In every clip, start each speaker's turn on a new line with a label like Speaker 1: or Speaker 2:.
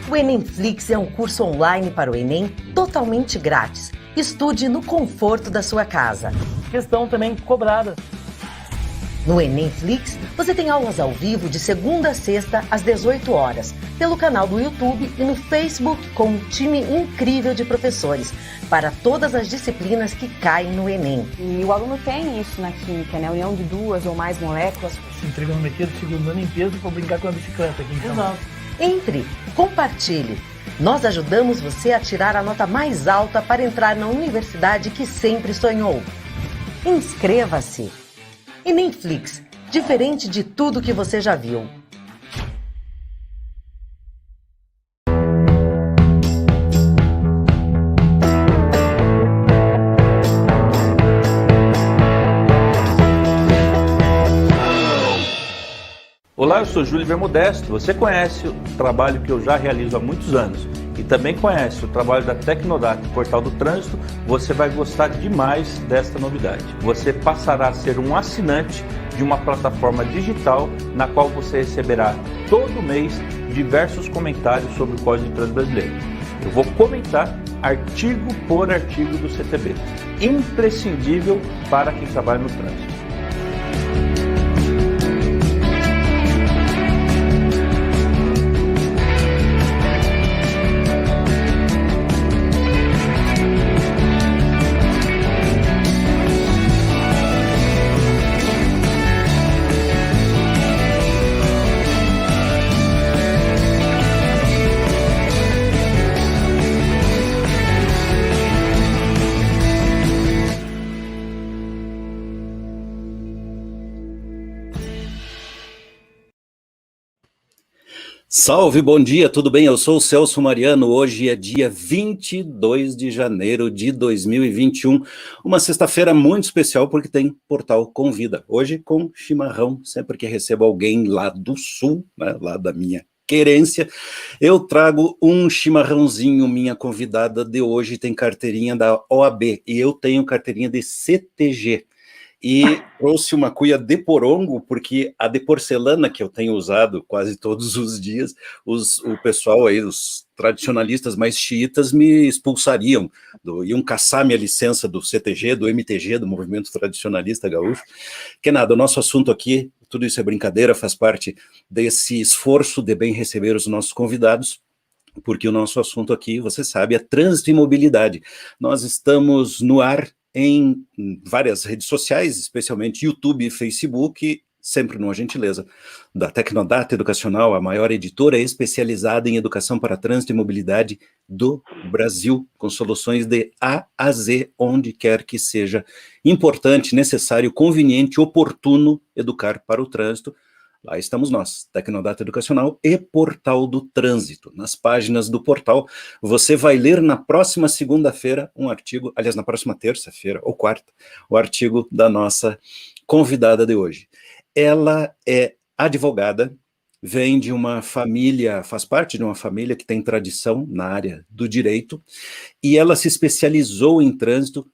Speaker 1: O Enemflix é um curso online para o Enem totalmente grátis. Estude no conforto da sua casa.
Speaker 2: Questão também cobrada.
Speaker 1: No Enemflix, você tem aulas ao vivo de segunda a sexta às 18 horas, pelo canal do YouTube e no Facebook com um time incrível de professores, para todas as disciplinas que caem no Enem.
Speaker 3: E o aluno tem isso na química, né? A união de duas ou mais moléculas.
Speaker 2: Trigonometria do segundo ano em peso para brincar com a bicicleta aqui então.
Speaker 1: Exato. Entre, compartilhe. Nós ajudamos você a tirar a nota mais alta para entrar na universidade que sempre sonhou. Inscreva-se. Enemflix, diferente de tudo que você já viu.
Speaker 4: Olá, eu sou Júlio Vermodesto. Você conhece o trabalho que eu já realizo há muitos anos e também conhece o trabalho da Tecnodata, Portal do Trânsito. Você vai gostar demais desta novidade. Você passará a ser um assinante de uma plataforma digital na qual você receberá todo mês diversos comentários sobre o Código de Trânsito Brasileiro. Eu vou comentar artigo por artigo do CTB. Imprescindível para quem trabalha no trânsito.
Speaker 5: Salve, bom dia, tudo bem? Eu sou o Celso Mariano, hoje é dia 22 de janeiro de 2021, uma sexta-feira muito especial porque tem Portal Convida, hoje com chimarrão, sempre que recebo alguém lá do sul, né, lá da minha querência, eu trago um chimarrãozinho. Minha convidada de hoje tem carteirinha da OAB e eu tenho carteirinha de CTG. E trouxe uma cuia de porongo, porque a de porcelana que eu tenho usado quase todos os dias, o pessoal aí, os tradicionalistas mais xiitas me expulsariam, iam caçar minha licença do CTG, do MTG, do Movimento Tradicionalista Gaúcho. Que nada, o nosso assunto aqui, tudo isso é brincadeira, faz parte desse esforço de bem receber os nossos convidados, porque o nosso assunto aqui, você sabe, é trânsito e mobilidade. Nós estamos no ar em várias redes sociais, especialmente YouTube e Facebook, sempre numa gentileza da Tecnodata Educacional, a maior editora especializada em educação para trânsito e mobilidade do Brasil, com soluções de A a Z, onde quer que seja importante, necessário, conveniente, oportuno educar para o trânsito. Lá estamos nós, Tecnodata Educacional e Portal do Trânsito. Nas páginas do portal, você vai ler na próxima segunda-feira um artigo, aliás, na próxima terça-feira ou quarta, o artigo da nossa convidada de hoje. Ela é advogada, vem de uma família, faz parte de uma família que tem tradição na área do direito, e ela se especializou em trânsito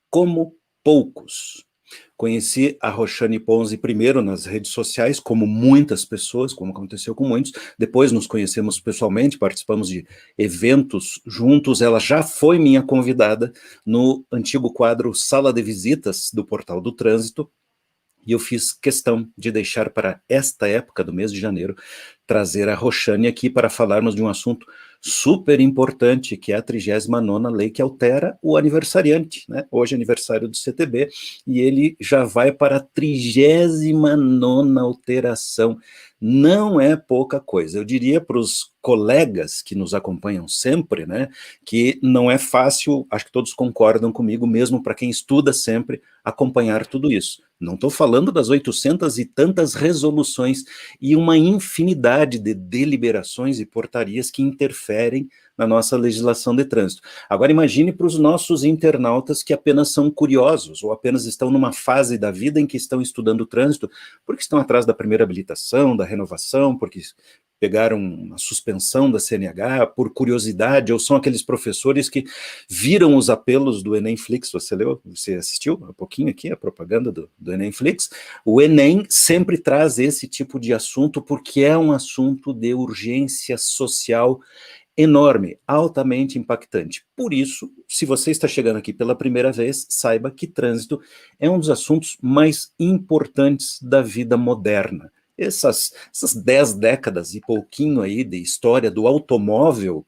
Speaker 5: como poucos. Conheci a Roxane Ponzi primeiro nas redes sociais, como muitas pessoas, como aconteceu com muitos, depois nos conhecemos pessoalmente, participamos de eventos juntos, ela já foi minha convidada no antigo quadro Sala de Visitas do Portal do Trânsito, e eu fiz questão de deixar para esta época do mês de janeiro, trazer a Roxane aqui para falarmos de um assunto super importante, que é a 39ª lei que altera o aniversariante, né? Hoje é aniversário do CTB, e ele já vai para a 39ª alteração. Não é pouca coisa. Eu diria para os colegas que nos acompanham sempre, né, que não é fácil, acho que todos concordam comigo, mesmo para quem estuda sempre, acompanhar tudo isso. Não estou falando das 800 e tantas resoluções e uma infinidade de deliberações e portarias que interferem na nossa legislação de trânsito. Agora imagine para os nossos internautas que apenas são curiosos ou apenas estão numa fase da vida em que estão estudando o trânsito porque estão atrás da primeira habilitação, da renovação, porque pegaram uma suspensão da CNH por curiosidade, ou são aqueles professores que viram os apelos do Enemflix. Você leu? Você assistiu um pouquinho aqui a propaganda do Enemflix? O Enem sempre traz esse tipo de assunto porque é um assunto de urgência social enorme, altamente impactante. Por isso, se você está chegando aqui pela primeira vez, saiba que trânsito é um dos assuntos mais importantes da vida moderna. Essas 10 décadas e pouquinho aí de história do automóvel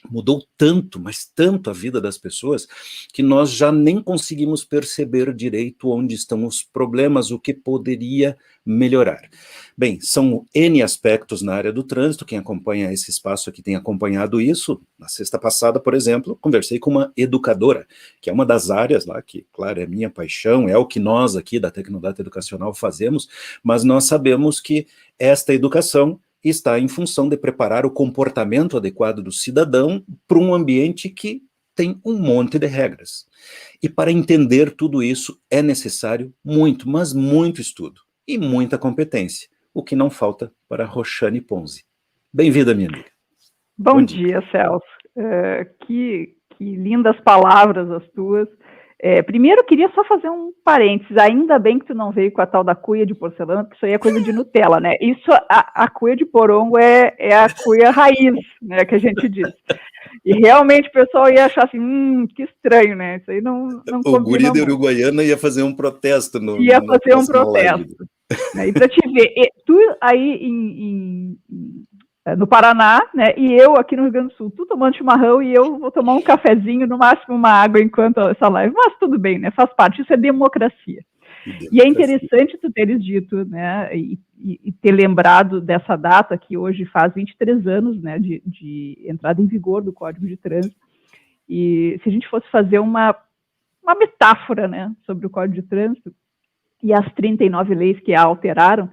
Speaker 5: mudou tanto, mas tanto a vida das pessoas, que nós já nem conseguimos perceber direito onde estão os problemas, o que poderia melhorar. Bem, são N aspectos na área do trânsito. Quem acompanha esse espaço aqui tem acompanhado isso. Na sexta passada, por exemplo, conversei com uma educadora, que é uma das áreas lá, que, claro, é minha paixão, é o que nós aqui da Tecnodata Educacional fazemos, mas nós sabemos que esta educação está em função de preparar o comportamento adequado do cidadão para um ambiente que tem um monte de regras. E para entender tudo isso é necessário muito, mas muito estudo e muita competência, o que não falta para Roxane Ponzi. Bem-vinda, minha amiga.
Speaker 6: Bom dia, Celso. Que lindas palavras as tuas. Primeiro, eu queria só fazer um parênteses. Ainda bem que tu não veio com a tal da cuia de porcelana, porque isso aí é coisa de Nutella, né? Isso, a cuia de porongo é a cuia raiz, né, que a gente diz. E realmente o pessoal ia achar assim, que estranho, né? Isso aí não
Speaker 5: o guri da Uruguaiana ia fazer um protesto.
Speaker 6: Ia fazer um protesto. E para te ver, tu aí no Paraná, né, e eu aqui no Rio Grande do Sul, tu tomando chimarrão e eu vou tomar um cafezinho, no máximo uma água enquanto essa live, mas tudo bem, né, faz parte, isso é democracia. E é interessante tu teres dito, né, e ter lembrado dessa data, que hoje faz 23 anos, né, de entrada em vigor do Código de Trânsito, e se a gente fosse fazer uma metáfora, né, sobre o Código de Trânsito e as 39 leis que a alteraram,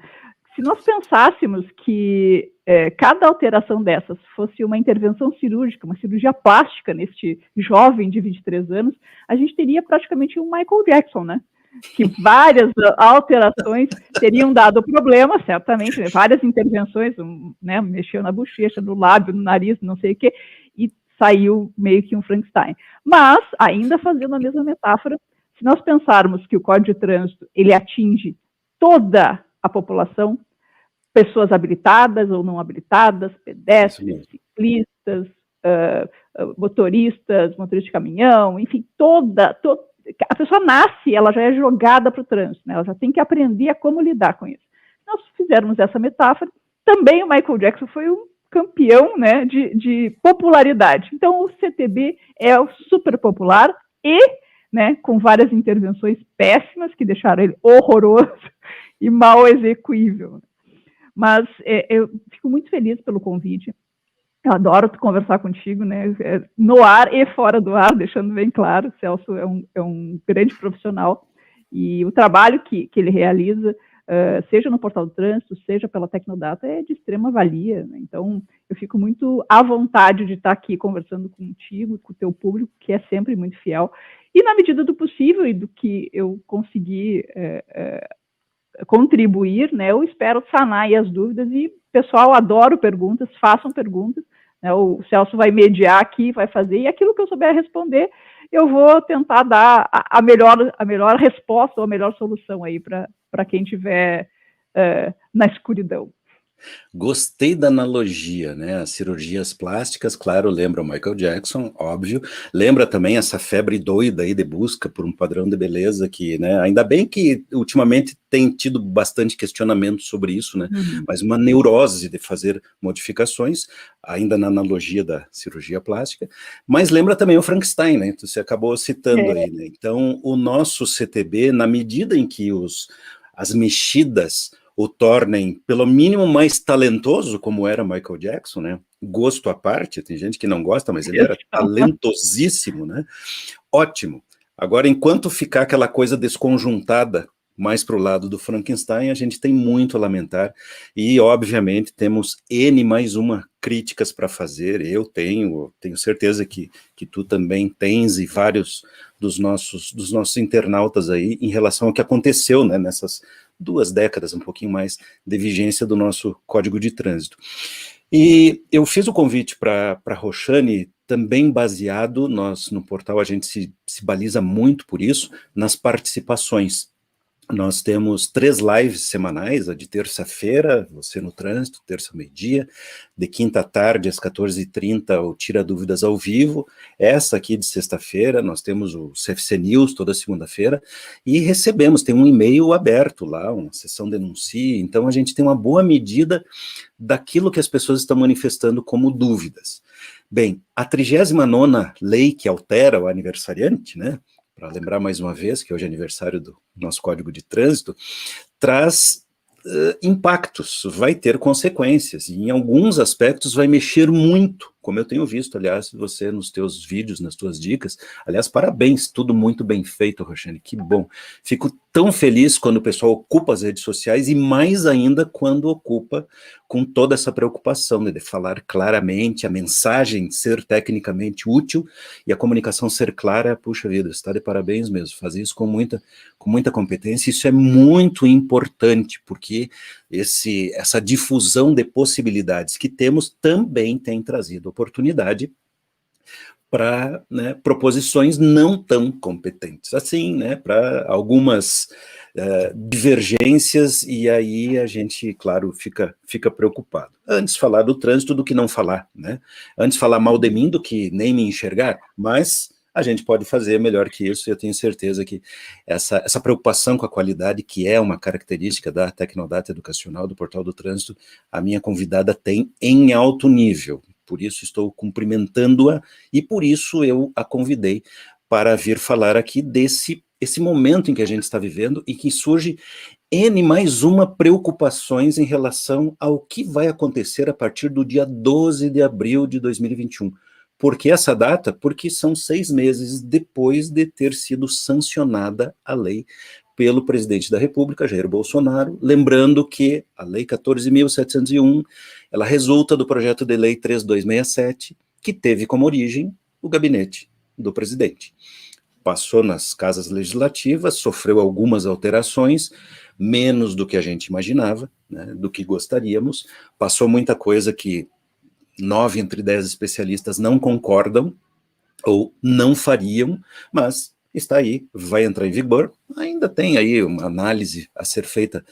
Speaker 6: se nós pensássemos que cada alteração dessas fosse uma intervenção cirúrgica, uma cirurgia plástica neste jovem de 23 anos, a gente teria praticamente um Michael Jackson, né? Que várias alterações teriam dado problema, certamente, né? Várias intervenções, né? Mexeu na bochecha, no lábio, no nariz, não sei o quê, e saiu meio que um Frankenstein. Mas, ainda fazendo a mesma metáfora, se nós pensarmos que o Código de Trânsito, ele atinge toda a população, pessoas habilitadas ou não habilitadas, pedestres, ciclistas, motoristas de caminhão, enfim, a pessoa nasce, ela já é jogada para o trânsito, né? Ela já tem que aprender a como lidar com isso. Se nós fizermos essa metáfora, também o Michael Jackson foi um campeão, né, de popularidade. Então, o CTB é super popular e, né, com várias intervenções péssimas que deixaram ele horroroso e mal execuível. Mas eu fico muito feliz pelo convite. Eu adoro conversar contigo, né? No ar e fora do ar, deixando bem claro. O Celso é um grande profissional e o trabalho que ele realiza, seja no Portal do Trânsito, seja pela Tecnodata, é de extrema valia, né? Então, eu fico muito à vontade de estar aqui conversando contigo, com o teu público, que é sempre muito fiel. E na medida do possível e do que eu conseguir contribuir, né, eu espero sanar aí as dúvidas e, pessoal, adoro perguntas, façam perguntas, né, o Celso vai mediar aqui, vai fazer, e aquilo que eu souber responder, eu vou tentar dar a melhor resposta ou a melhor solução aí para quem estiver na escuridão.
Speaker 5: Gostei da analogia, né? As cirurgias plásticas, claro, lembra o Michael Jackson, óbvio. Lembra também essa febre doida aí de busca por um padrão de beleza que, né? Ainda bem que ultimamente tem tido bastante questionamento sobre isso, né? Mas uma neurose de fazer modificações, ainda na analogia da cirurgia plástica. Mas lembra também o Frankenstein, né? Você acabou citando aí, né? Então, o nosso CTB, na medida em que as mexidas o tornem, pelo mínimo, mais talentoso, como era Michael Jackson, né? Gosto à parte, tem gente que não gosta, mas ele era talentosíssimo, né? Ótimo. Agora, enquanto ficar aquela coisa desconjuntada mais para o lado do Frankenstein, a gente tem muito a lamentar e, obviamente, temos N mais uma críticas para fazer. Eu tenho certeza que tu também tens e vários dos nossos internautas aí em relação ao que aconteceu, né, nessas 2 décadas, um pouquinho mais, de vigência do nosso Código de Trânsito. E eu fiz o convite para a Roxane também baseado, nós no portal a gente se baliza muito por isso, nas participações. Nós temos 3 lives semanais, a de terça-feira, você no trânsito, terça ao meio-dia, de quinta à tarde, às 14h30, o Tira Dúvidas ao vivo, essa aqui de sexta-feira, nós temos o CFC News toda segunda-feira, e recebemos, tem um e-mail aberto lá, uma sessão denuncie, então a gente tem uma boa medida daquilo que as pessoas estão manifestando como dúvidas. Bem, a 39ª lei que altera o aniversariante, né, para lembrar mais uma vez que hoje é aniversário do nosso Código de Trânsito, traz impactos, vai ter consequências, e em alguns aspectos vai mexer muito, como eu tenho visto, aliás, você nos teus vídeos, nas tuas dicas, aliás, parabéns, tudo muito bem feito, Roxane, que bom. Fico tão feliz quando o pessoal ocupa as redes sociais, e mais ainda quando ocupa com toda essa preocupação, né, de falar claramente, a mensagem ser tecnicamente útil, e a comunicação ser clara. Puxa vida, está de parabéns mesmo, fazer isso com muita competência, isso é muito importante, porque essa difusão de possibilidades que temos também tem trazido oportunidade para, né, proposições não tão competentes assim, né, para algumas divergências, e aí a gente, claro, fica preocupado. Antes falar do trânsito do que não falar, né? Antes falar mal de mim do que nem me enxergar, mas a gente pode fazer melhor que isso, e eu tenho certeza que essa preocupação com a qualidade, que é uma característica da Tecnodata Educacional, do Portal do Trânsito, a minha convidada tem em alto nível. Por isso estou cumprimentando-a, e por isso eu a convidei para vir falar aqui esse momento em que a gente está vivendo, e que surge N mais uma preocupações em relação ao que vai acontecer a partir do dia 12 de abril de 2021. Por que essa data? Porque são 6 meses depois de ter sido sancionada a lei pelo presidente da República, Jair Bolsonaro, lembrando que a Lei 14.701, ela resulta do projeto de lei 3267, que teve como origem o gabinete do presidente. Passou nas casas legislativas, sofreu algumas alterações, menos do que a gente imaginava, né, do que gostaríamos, passou muita coisa que 9 entre 10 especialistas não concordam, ou não fariam, mas está aí, vai entrar em vigor. Ainda tem aí uma análise a ser feita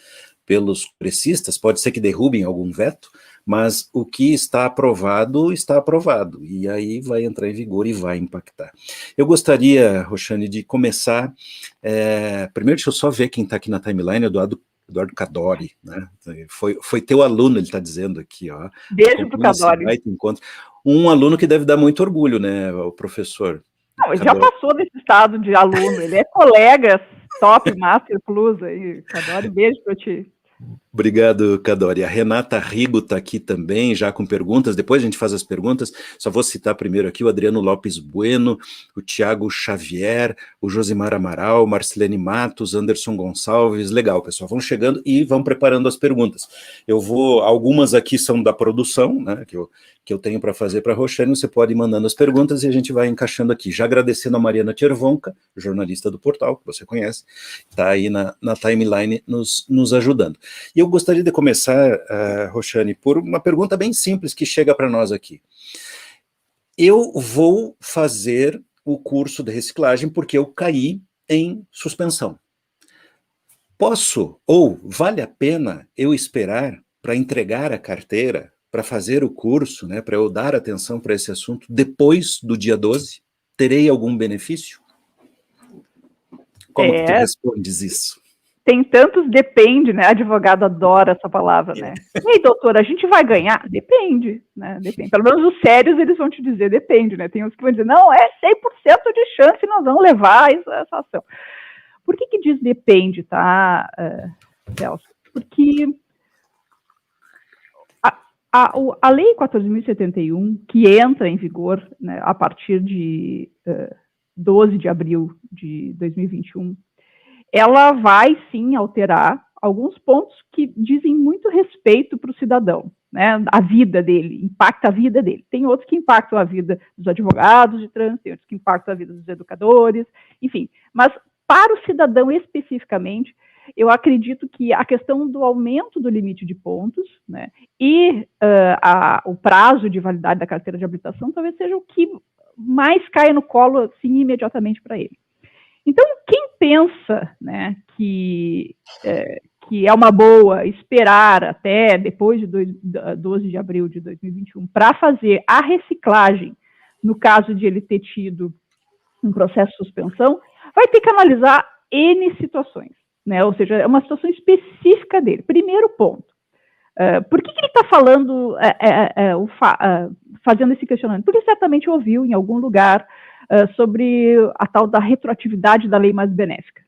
Speaker 5: pelos congressistas, pode ser que derrubem algum veto, mas o que está aprovado, e aí vai entrar em vigor e vai impactar. Eu gostaria, Roxane, de começar, primeiro deixa eu só ver quem está aqui na timeline, Eduardo Cadori, né? Foi teu aluno, ele está dizendo aqui, ó.
Speaker 6: Beijo pro Cadori.
Speaker 5: Um aluno que deve dar muito orgulho, né, o professor?
Speaker 6: Não, ele já passou desse estado de aluno, ele é colega top, master plus aí, Cadori, beijo para ti.
Speaker 5: Obrigado, Cadori. A Renata Rigo está aqui também, já com perguntas, depois a gente faz as perguntas, só vou citar primeiro aqui o Adriano Lopes Bueno, o Tiago Xavier, o Josimar Amaral, Marcelene Matos, Anderson Gonçalves. Legal, pessoal, vão chegando e vão preparando as perguntas. Algumas aqui são da produção, né, que eu tenho para fazer para a Roxane, você pode ir mandando as perguntas e a gente vai encaixando aqui. Já agradecendo a Mariana Tchervonka, jornalista do portal, que você conhece, está aí na timeline nos ajudando. E eu gostaria de começar, Roxane, por uma pergunta bem simples que chega para nós aqui. Eu vou fazer o curso de reciclagem porque eu caí em suspensão. Posso, ou vale a pena eu esperar para entregar a carteira, para fazer o curso, né, para eu dar atenção para esse assunto depois do dia 12? Terei algum benefício? Como que tu respondes isso?
Speaker 6: Tem tantos depende, né? A advogada adora essa palavra, né? E aí, doutora, a gente vai ganhar? Depende, né? Depende. Pelo menos os sérios, eles vão te dizer depende, né? Tem uns que vão dizer, não, é 100% de chance, nós vamos levar essa ação. Por que diz depende, tá, Celso? Porque a Lei 14.071, que entra em vigor, né, a partir de 12 de abril de 2021, ela vai, sim, alterar alguns pontos que dizem muito respeito para o cidadão, né, a vida dele, impacta a vida dele. Tem outros que impactam a vida dos advogados de trânsito, tem outros que impactam a vida dos educadores, enfim. Mas, para o cidadão especificamente, eu acredito que a questão do aumento do limite de pontos, né, e o prazo de validade da carteira de habilitação talvez seja o que mais caia no colo, assim, imediatamente para ele. Então, quem pensa, né, que é uma boa esperar até depois de 12 de abril de 2021 para fazer a reciclagem, no caso de ele ter tido um processo de suspensão, vai ter que analisar N situações, né? Ou seja, é uma situação específica dele. Primeiro ponto, por que ele está falando, fazendo esse questionamento? Porque certamente ouviu em algum lugar sobre a tal da retroatividade da lei mais benéfica.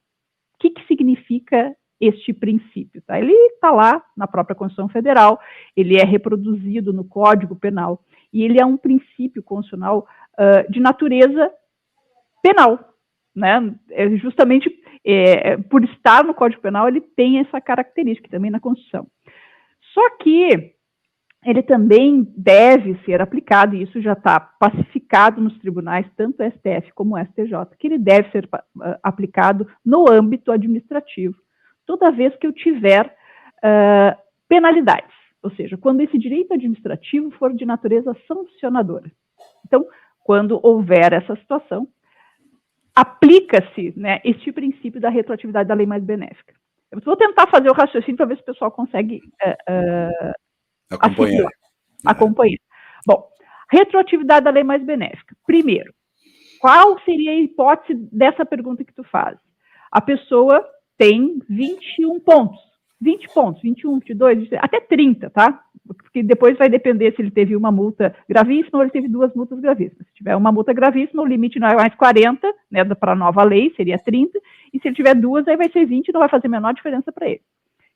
Speaker 6: O que significa este princípio? Tá? Ele está lá na própria Constituição Federal, ele é reproduzido no Código Penal, e ele é um princípio constitucional de natureza penal, né? Justamente por estar no Código Penal, ele tem essa característica também na Constituição. Só que ele também deve ser aplicado, e isso já está pacificado nos tribunais, tanto o STF como o STJ, que ele deve ser aplicado no âmbito administrativo, toda vez que eu tiver penalidades, ou seja, quando esse direito administrativo for de natureza sancionadora. Então, quando houver essa situação, aplica-se, né, este princípio da retroatividade da lei mais benéfica. Eu vou tentar fazer o raciocínio para ver se o pessoal consegue acompanhar. Bom, retroatividade da lei mais benéfica. Primeiro, qual seria a hipótese dessa pergunta que tu faz? A pessoa tem 21 pontos, 20 pontos, 21, 22, 23, até 30, tá? Porque depois vai depender se ele teve uma multa gravíssima ou ele teve duas multas gravíssimas. Se tiver uma multa gravíssima, o limite não é mais 40, né, para a nova lei, seria 30, e se ele tiver duas, aí vai ser 20, não vai fazer a menor diferença para ele.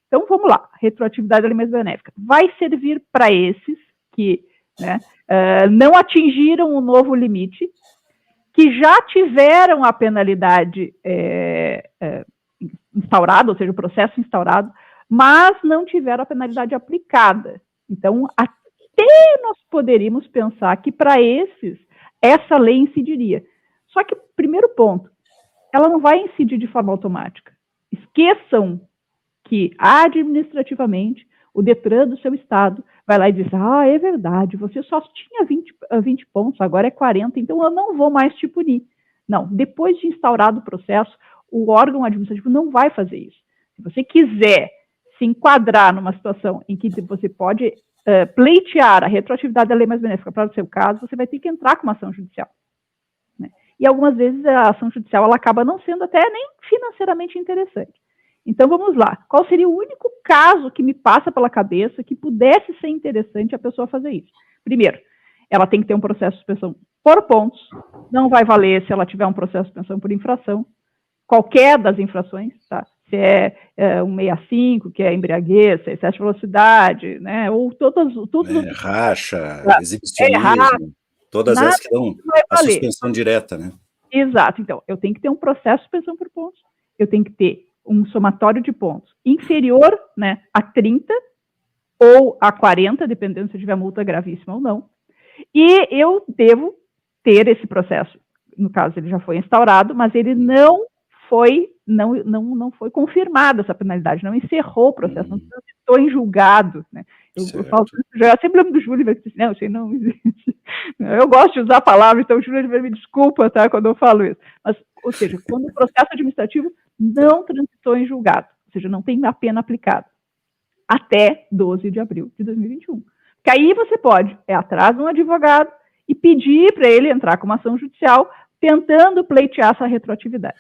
Speaker 6: Então, vamos lá, retroatividade da lei mais benéfica. Vai servir para esses que, né, não atingiram o novo limite, que já tiveram a penalidade instaurada, ou seja, o processo instaurado, mas não tiveram a penalidade aplicada. Então, até nós poderíamos pensar que para esses, essa lei incidiria. Só que, primeiro ponto, ela não vai incidir de forma automática. Esqueçam que, administrativamente, o DETRAN do seu estado vai lá e diz, é verdade, você só tinha 20 pontos, agora é 40, então eu não vou mais te punir. Não, depois de instaurado o processo, o órgão administrativo não vai fazer isso. Se você quiser se enquadrar numa situação em que você pode pleitear a retroatividade da lei mais benéfica para o seu caso, você vai ter que entrar com uma ação judicial. Né? E algumas vezes a ação judicial ela acaba não sendo até nem financeiramente interessante. Então vamos lá, qual seria o único caso que me passa pela cabeça que pudesse ser interessante a pessoa fazer isso? Primeiro, ela tem que ter um processo de suspensão por pontos, não vai valer se ela tiver um processo de suspensão por infração, qualquer das infrações, tá? Se é 165, que é embriaguez, se é excesso de velocidade, né? Ou todas...
Speaker 5: racha, exibicionismo, todas essas que dão a suspensão direta, né?
Speaker 6: Exato. Então, eu tenho que ter um processo de suspensão por pontos, eu tenho que ter um somatório de pontos inferior, né, a 30 ou a 40, dependendo se tiver multa gravíssima ou não, e eu devo ter esse processo. No caso, ele já foi instaurado, mas ele não foi confirmada essa penalidade, não encerrou o processo, não transitou em julgado, né? Eu falo, eu sempre lembro do Júlio, que disse, não, isso aí não existe. Eu gosto de usar a palavra, então o Júlio me desculpa, tá, quando eu falo isso. Mas, ou seja, quando o processo administrativo não transitou em julgado, ou seja, não tem a pena aplicada, até 12 de abril de 2021. Porque aí você pode ir atrás de um advogado e pedir para ele entrar com uma ação judicial tentando pleitear essa retroatividade.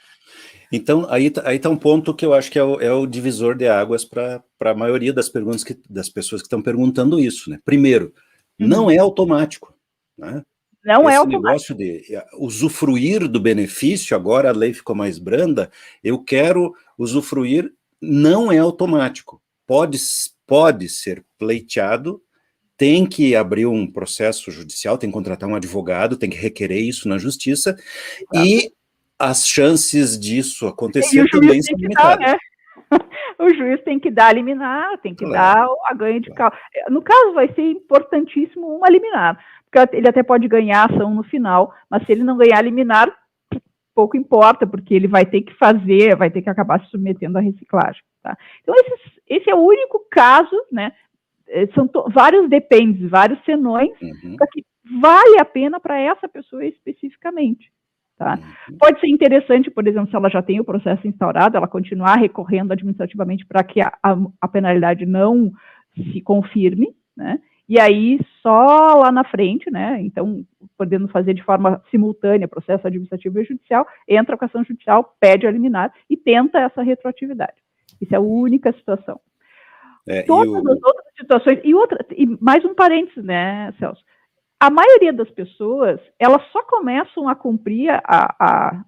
Speaker 5: Então, aí está um ponto que eu acho que é o divisor de águas para a maioria das perguntas das pessoas que estão perguntando isso, né? Primeiro, não é automático, né?
Speaker 6: Não é
Speaker 5: Esse
Speaker 6: automático.
Speaker 5: negócio de usufruir do benefício, agora a lei ficou mais branda, eu quero usufruir, não é automático. Pode ser pleiteado, tem que abrir um processo judicial, tem que contratar um advogado, tem que requerer isso na justiça, e as chances disso acontecer também são limitadas.
Speaker 6: Né? O juiz tem que dar a liminar, tem que dar a ganho de causa. No caso, vai ser importantíssimo uma liminar, porque ele até pode ganhar a ação no final, mas se ele não ganhar a liminar, pouco importa, porque ele vai ter que acabar se submetendo à reciclagem. Tá? Então, esse é o único caso, né? São vários dependes, vários senões, que vale a pena para essa pessoa especificamente. Tá? Pode ser interessante, por exemplo, se ela já tem o processo instaurado, ela continuar recorrendo administrativamente para que a penalidade não se confirme, né? E aí, só lá na frente, né? Então, podendo fazer de forma simultânea processo administrativo e judicial, entra com a ação judicial, pede a liminar e tenta essa retroatividade. Isso é a única situação. Todas as outras situações, e mais um parênteses, né, Celso? A maioria das pessoas, elas só começam a cumprir a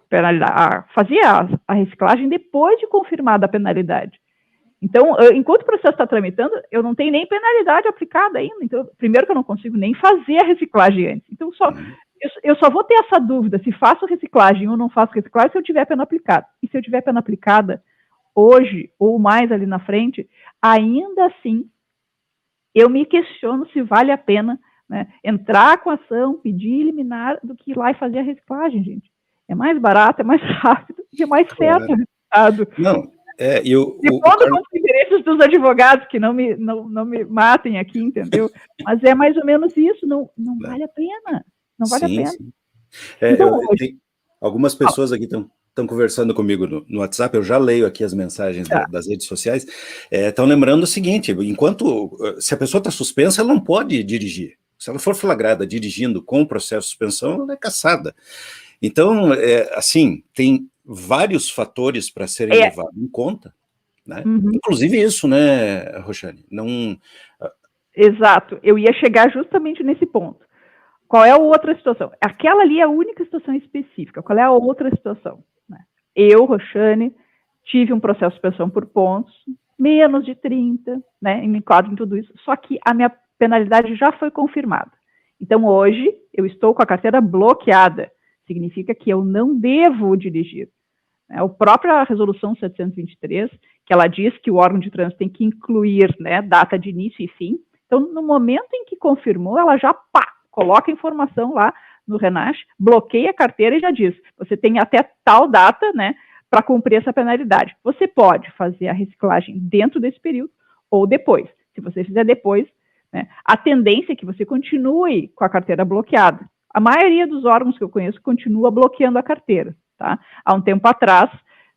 Speaker 6: penalidade, a fazer a reciclagem depois de confirmada a penalidade. Então, enquanto o processo está tramitando, eu não tenho nem penalidade aplicada ainda. Então, primeiro que eu não consigo nem fazer a reciclagem antes. Então, eu só vou ter essa dúvida se faço reciclagem ou não faço reciclagem se eu tiver pena aplicada. E se eu tiver pena aplicada hoje ou mais ali na frente, ainda assim, eu me questiono se vale a pena, né, entrar com a ação, pedir liminar, do que ir lá e fazer a reciclagem, gente. É mais barato, é mais rápido e é mais certo o resultado.
Speaker 5: Não,
Speaker 6: Depondo com os interesses dos advogados, que não me matem aqui, entendeu? Mas é mais ou menos isso, não vale a pena. Não vale a pena.
Speaker 5: Sim. Então, tem algumas pessoas aqui estão conversando comigo no WhatsApp, eu já leio aqui as mensagens das redes sociais, estão lembrando o seguinte, se a pessoa está suspensa, ela não pode dirigir. Se ela for flagrada dirigindo com o processo de suspensão, ela é cassada. Então, assim, tem vários fatores para serem levados em conta, né? Inclusive isso, né, Roxane?
Speaker 6: Exato, eu ia chegar justamente nesse ponto. Qual é a outra situação? Aquela ali é a única situação específica. Qual é a outra situação? Eu, Roxane, tive um processo de suspensão por pontos, menos de 30, né, me enquadro em tudo isso, só que a minha penalidade já foi confirmada. Então, hoje, eu estou com a carteira bloqueada. Significa que eu não devo dirigir. A própria resolução 723, que ela diz que o órgão de trânsito tem que incluir, né, data de início e fim. Então, no momento em que confirmou, ela já, coloca a informação lá no RENASH, bloqueia a carteira e já diz, você tem até tal data, né, para cumprir essa penalidade. Você pode fazer a reciclagem dentro desse período ou depois. Se você fizer depois, né, a tendência é que você continue com a carteira bloqueada. A maioria dos órgãos que eu conheço continua bloqueando a carteira, tá? Há um tempo atrás,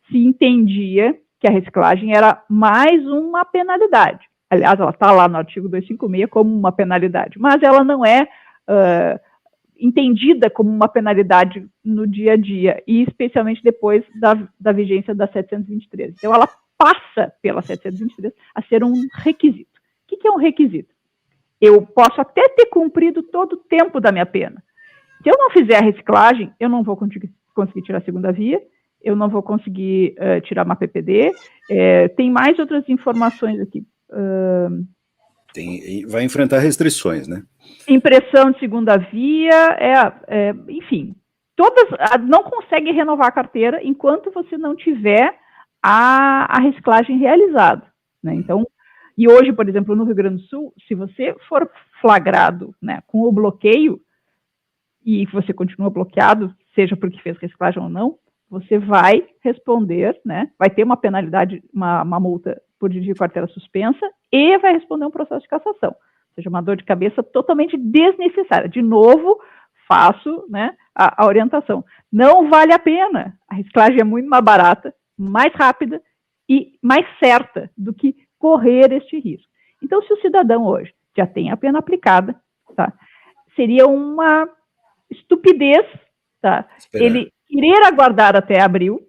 Speaker 6: se entendia que a reciclagem era mais uma penalidade. Aliás, ela está lá no artigo 256 como uma penalidade, mas ela não é entendida como uma penalidade no dia a dia, e especialmente depois da vigência da 723. Então, ela passa pela 723 a ser um requisito. O que é um requisito? Eu posso até ter cumprido todo o tempo da minha pena. Se eu não fizer a reciclagem, eu não vou conseguir tirar a segunda via, eu não vou conseguir tirar uma PPD. Tem mais outras informações aqui.
Speaker 5: Vai enfrentar restrições, né?
Speaker 6: Impressão de segunda via, enfim, não consegue renovar a carteira enquanto você não tiver a reciclagem realizada, né? Então, e hoje, por exemplo, no Rio Grande do Sul, se você for flagrado, né, com o bloqueio, e você continua bloqueado, seja porque fez reciclagem ou não, você vai responder, né, vai ter uma penalidade, uma multa por dirigir carteira suspensa e vai responder um processo de cassação. Ou seja, uma dor de cabeça totalmente desnecessária. De novo, faço, né, a orientação. Não vale a pena. A reciclagem é muito mais barata, mais rápida e mais certa do que correr este risco. Então, se o cidadão hoje já tem a pena aplicada, tá, seria uma estupidez, tá, ele querer aguardar até abril,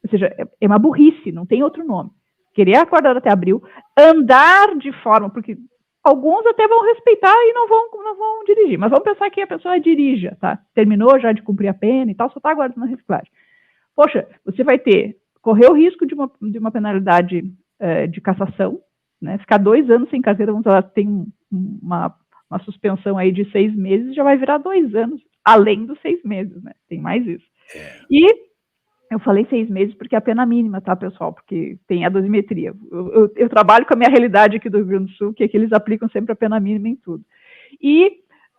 Speaker 6: ou seja, é uma burrice, não tem outro nome. Querer aguardar até abril, andar de forma, porque alguns até vão respeitar e não vão dirigir, mas vamos pensar que a pessoa dirija, tá? Terminou já de cumprir a pena e tal, só está aguardando a reciclagem. Poxa, você vai correr o risco de uma penalidade de cassação, né? Ficar 2 anos sem carteira, vamos falar, tem uma suspensão aí de 6 meses, já vai virar 2 anos, além dos 6 meses, né? Tem mais isso. E eu falei 6 meses porque é a pena mínima, tá, pessoal? Porque tem a dosimetria. Eu trabalho com a minha realidade aqui do Rio Grande do Sul, que é que eles aplicam sempre a pena mínima em tudo. E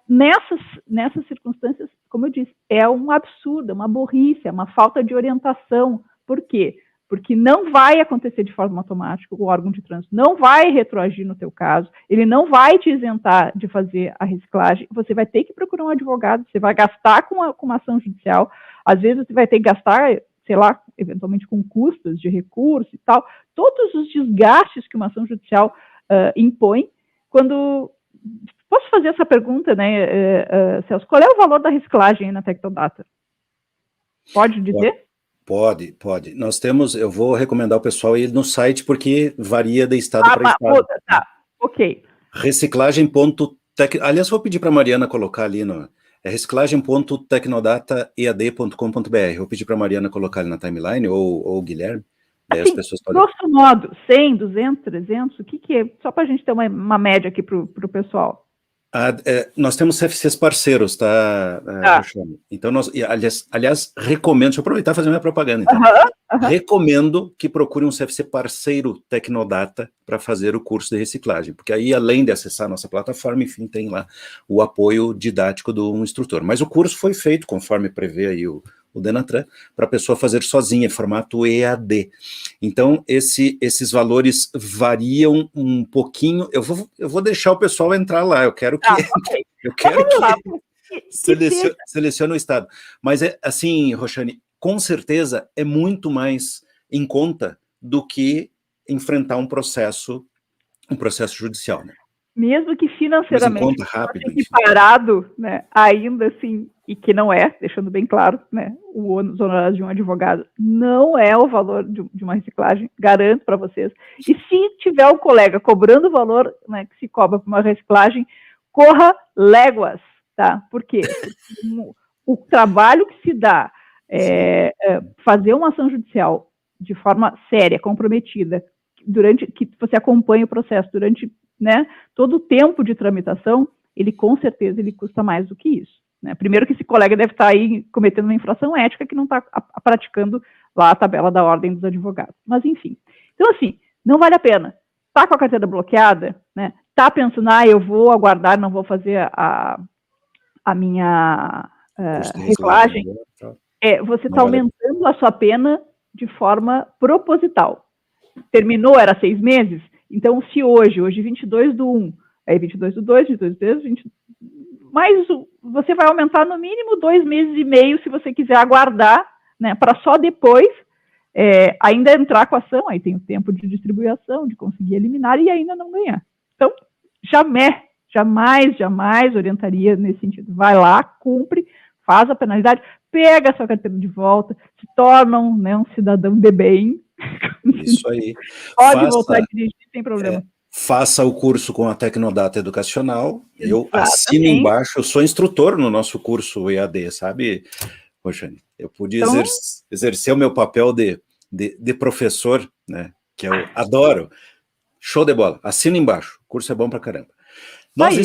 Speaker 6: nessas circunstâncias, como eu disse, é um absurdo, é uma burrice, é uma falta de orientação. Por quê? porque não vai acontecer de forma automática, o órgão de trânsito não vai retroagir no teu caso, ele não vai te isentar de fazer a reciclagem, você vai ter que procurar um advogado, você vai gastar com uma ação judicial, às vezes você vai ter que gastar, sei lá, eventualmente com custos de recurso e tal, todos os desgastes que uma ação judicial impõe, quando... Posso fazer essa pergunta, né, Celso? Qual é o valor da reciclagem na Tecnodata? Pode dizer?
Speaker 5: Pode. Nós temos, eu vou recomendar o pessoal ir no site, porque varia de estado para estado.
Speaker 6: Tá, ok.
Speaker 5: Reciclagem.tec... Aliás, vou pedir para a Mariana colocar ali no... É reciclagem.tecnodataead.com.br. Vou pedir para a Mariana colocar ali na timeline, ou o Guilherme. Assim,
Speaker 6: as pessoas podem... Grosso modo, 100, 200, 300, o que é? Só para a gente ter uma média aqui para o pessoal.
Speaker 5: Nós temos CFCs parceiros, tá? Então, aliás, recomendo, deixa eu aproveitar e fazer minha propaganda, então. Recomendo que procure um CFC parceiro Tecnodata para fazer o curso de reciclagem, porque aí, além de acessar a nossa plataforma, enfim, tem lá o apoio didático do instrutor. Mas o curso foi feito, conforme prevê aí o Denatran, para a pessoa fazer sozinha, formato EAD. Então, esses valores variam um pouquinho. Eu vou deixar o pessoal entrar lá, eu quero que selecione o estado. Mas, assim, Roxane, com certeza é muito mais em conta do que enfrentar um processo judicial, né?
Speaker 6: Mesmo que financeiramente parado, né, ainda assim, e que não é, deixando bem claro, né, os honorários de um advogado não é o valor de uma reciclagem, garanto para vocês. E se tiver um colega cobrando o valor, né, que se cobra por uma reciclagem, corra léguas, tá? Por quê? Porque o trabalho que se dá fazer uma ação judicial de forma séria, comprometida, que você acompanha o processo durante, né, todo o tempo de tramitação, ele com certeza custa mais do que isso, né? Primeiro que esse colega deve estar aí cometendo uma infração ética que não está praticando lá a tabela da ordem dos advogados. Mas, enfim. Então, assim, não vale a pena. Está com a carteira bloqueada, né? Está pensando, eu vou aguardar, não vou fazer a minha reciclagem. Você está aumentando a sua pena de forma proposital. Terminou, era 6 meses? Então, se hoje 22/1, aí 22/2, 22/3, 20... Mas você vai aumentar no mínimo 2 meses e meio, se você quiser aguardar, né, para só depois ainda entrar com a ação, aí tem o tempo de distribuição, de conseguir eliminar e ainda não ganhar. Então, jamais orientaria nesse sentido. Vai lá, cumpre, faz a penalidade, pega a sua carteira de volta, se torna um cidadão de bem.
Speaker 5: Isso aí.
Speaker 6: Pode voltar a dirigir sem problema.
Speaker 5: Faça o curso com a Tecnodata Educacional. Eu assino embaixo, eu sou instrutor no nosso curso EAD, sabe, Roxane? Eu pude exercer o meu papel de professor, né, que eu adoro. Show de bola. Assina embaixo. O curso é bom pra caramba. Nós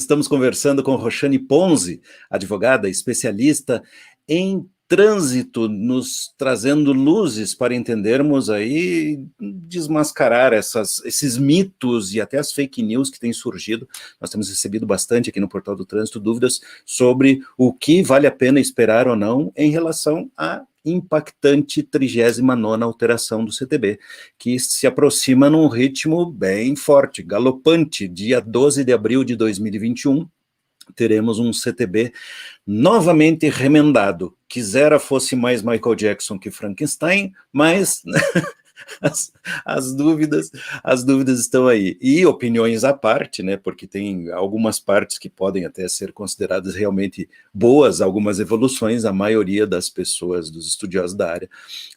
Speaker 5: estamos conversando com Roxane Ponzi, advogada, especialista em trânsito, nos trazendo luzes para entendermos aí, desmascarar esses mitos e até as fake news que têm surgido. Nós temos recebido bastante aqui no Portal do Trânsito dúvidas sobre o que vale a pena esperar ou não em relação à impactante 39ª alteração do CTB, que se aproxima num ritmo bem forte, galopante. Dia 12 de abril de 2021, teremos um CTB novamente remendado. Quisera fosse mais Michael Jackson que Frankenstein, mas as dúvidas estão aí. E opiniões à parte, né, porque tem algumas partes que podem até ser consideradas realmente boas, algumas evoluções, a maioria das pessoas, dos estudiosos da área,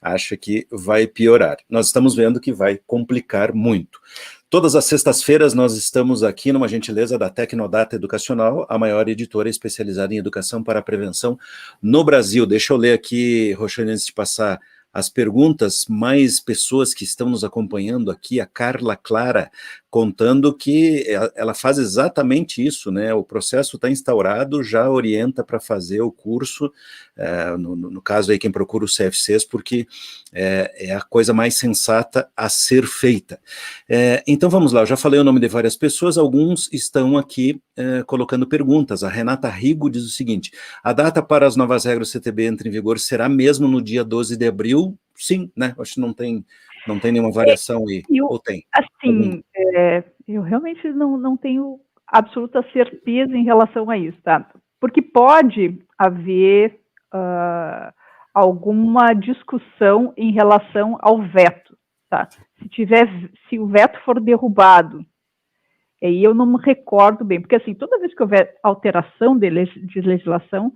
Speaker 5: acha que vai piorar. Nós estamos vendo que vai complicar muito. Todas as sextas-feiras nós estamos aqui numa gentileza da Tecnodata Educacional, a maior editora especializada em educação para a prevenção no Brasil. Deixa eu ler aqui, Roxane, antes de passar as perguntas, mais pessoas que estão nos acompanhando aqui, a Carla Clara contando que ela faz exatamente isso, né? O processo está instaurado, já orienta para fazer o curso, no caso aí quem procura os CFCs, porque é a coisa mais sensata a ser feita. Então vamos lá, eu já falei o nome de várias pessoas, alguns estão aqui colocando perguntas. A Renata Rigo diz o seguinte: a data para as novas regras do CTB entra em vigor será mesmo no dia 12 de abril? Sim, né? Acho que não tem nenhuma variação aí, ou tem?
Speaker 6: Assim, eu realmente não tenho absoluta certeza em relação a isso, tá? Porque pode haver alguma discussão em relação ao veto, tá? Se o veto for derrubado, aí eu não me recordo bem, porque assim, toda vez que houver alteração de legislação,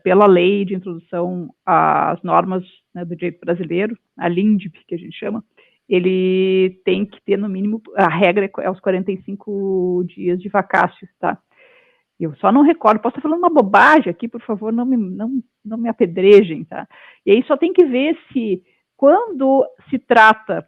Speaker 6: pela lei de introdução às normas, né, do direito brasileiro, a LINDB, que a gente chama, ele tem que ter, no mínimo, a regra é os 45 dias de vacácio, tá? Eu só não recordo, posso estar falando uma bobagem aqui, por favor, não me apedrejem, tá? E aí só tem que ver se, quando se trata,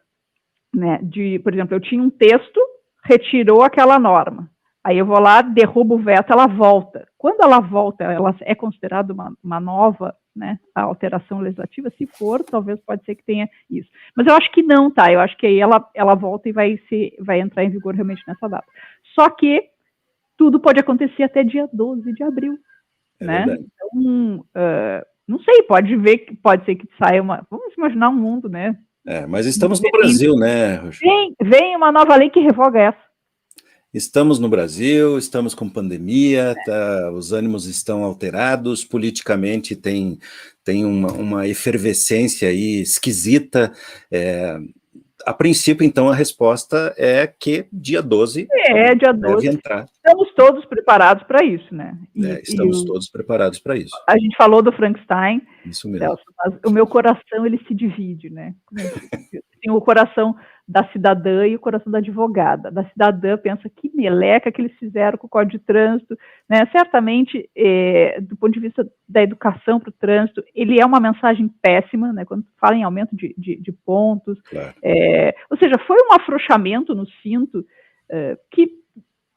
Speaker 6: né, por exemplo, eu tinha um texto, retirou aquela norma, aí eu vou lá, derrubo o veto, ela volta. Quando ela volta, ela é considerada uma nova, né, a alteração legislativa. Se for, talvez pode ser que tenha isso. Mas eu acho que não, tá? Eu acho que aí ela volta e vai entrar em vigor realmente nessa data. Só que tudo pode acontecer até dia 12 de abril, né?
Speaker 5: Verdade.
Speaker 6: Então, não sei, pode ser que saia vamos imaginar um mundo, né?
Speaker 5: Mas estamos no Brasil, né, Roxane?
Speaker 6: Vem uma nova lei que revoga essa.
Speaker 5: Estamos no Brasil, estamos com pandemia, os ânimos estão alterados, politicamente tem uma efervescência aí esquisita. A princípio, então, a resposta é que dia 12
Speaker 6: dia 12
Speaker 5: deve entrar.
Speaker 6: Estamos todos preparados para isso, né?
Speaker 5: Estamos todos preparados para isso.
Speaker 6: A gente falou do Frankenstein.
Speaker 5: Isso mesmo.
Speaker 6: Celso, mas o meu coração, ele se divide, né? Tem o coração da cidadã e o coração da advogada. Da cidadã pensa que meleca que eles fizeram com o Código de Trânsito, né? Certamente, do ponto de vista da educação para o trânsito, ele é uma mensagem péssima, né? Quando fala em aumento de pontos.
Speaker 5: Claro.
Speaker 6: Ou seja, foi um afrouxamento no cinto que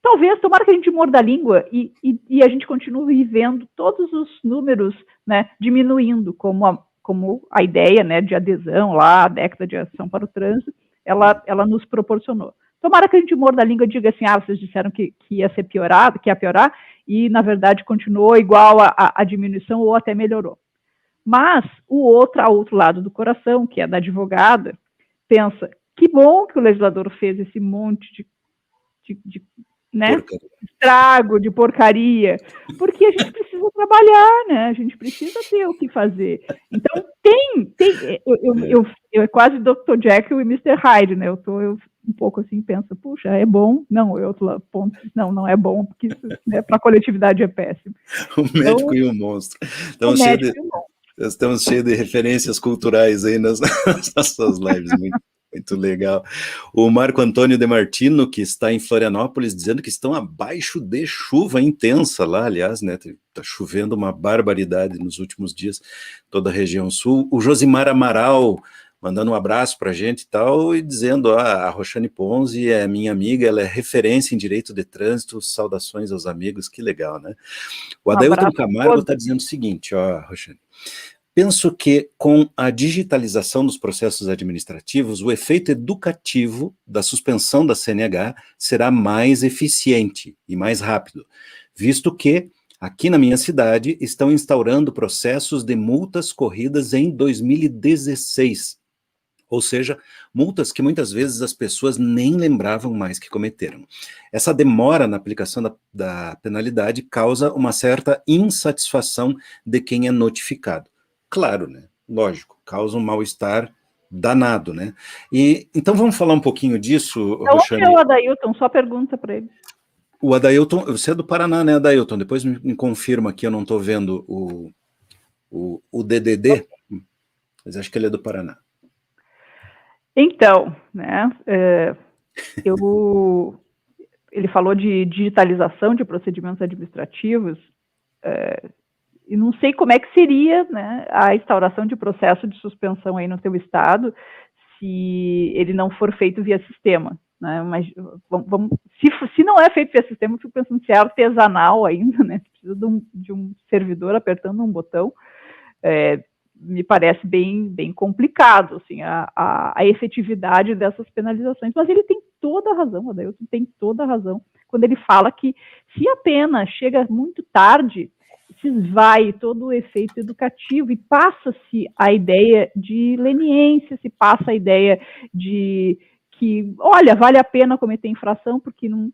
Speaker 6: talvez, tomara que a gente morda a língua e a gente continue vendo todos os números, né, diminuindo, como a ideia, né, de adesão lá, a década de ação para o trânsito, ela nos proporcionou. Tomara que a gente morda a língua e diga assim, vocês disseram que ia ser piorado, que ia piorar, e na verdade continuou igual a diminuição ou até melhorou. Mas o outro lado do coração, que é da advogada, pensa, que bom que o legislador fez esse monte de né, estrago, de porcaria, porque a gente precisa trabalhar, né, a gente precisa ter o que fazer. Então, eu é quase Dr. Jekyll e Mr. Hyde, né, eu um pouco assim, penso, puxa, é bom? Não, outro ponto, não é bom, porque isso, né, para a coletividade é péssimo.
Speaker 5: O médico e o monstro. Estamos cheios de referências culturais aí nas nossas lives, muito legal. O Marco Antônio de Martino, que está em Florianópolis, dizendo que estão abaixo de chuva intensa lá, aliás, né, está chovendo uma barbaridade nos últimos dias, toda a região sul. O Josimar Amaral, mandando um abraço para a gente e tal, e dizendo, a Roxane Ponzi é minha amiga, ela é referência em direito de trânsito, saudações aos amigos, que legal, né? O Adailton Camargo está dizendo o seguinte, Roxane: penso que, com a digitalização dos processos administrativos, o efeito educativo da suspensão da CNH será mais eficiente e mais rápido, visto que, aqui na minha cidade, estão instaurando processos de multas corridas em 2016, ou seja, multas que muitas vezes as pessoas nem lembravam mais que cometeram. Essa demora na aplicação da penalidade causa uma certa insatisfação de quem é notificado. Claro, né? Lógico, causa um mal-estar danado, né? E então vamos falar um pouquinho disso, Roxane.
Speaker 6: Onde é o Adailton? Só pergunta para ele.
Speaker 5: O Adailton, você é do Paraná, né, Adailton? Depois me confirma aqui, eu não estou vendo o DDD, mas acho que ele é do Paraná.
Speaker 6: Então, né, ele falou de digitalização de procedimentos administrativos, e não sei como é que seria, né, a instauração de processo de suspensão aí no teu estado, se ele não for feito via sistema, né? Mas se não é feito via sistema, eu fico pensando se é artesanal ainda, né? Se precisa de um servidor apertando um botão, me parece bem complicado, assim, a efetividade dessas penalizações. Mas ele tem toda a razão, o Adailton tem toda a razão, quando ele fala que se a pena chega muito tarde, se esvai todo o efeito educativo e passa-se a ideia de leniência, se passa a ideia de que, olha, vale a pena cometer infração porque não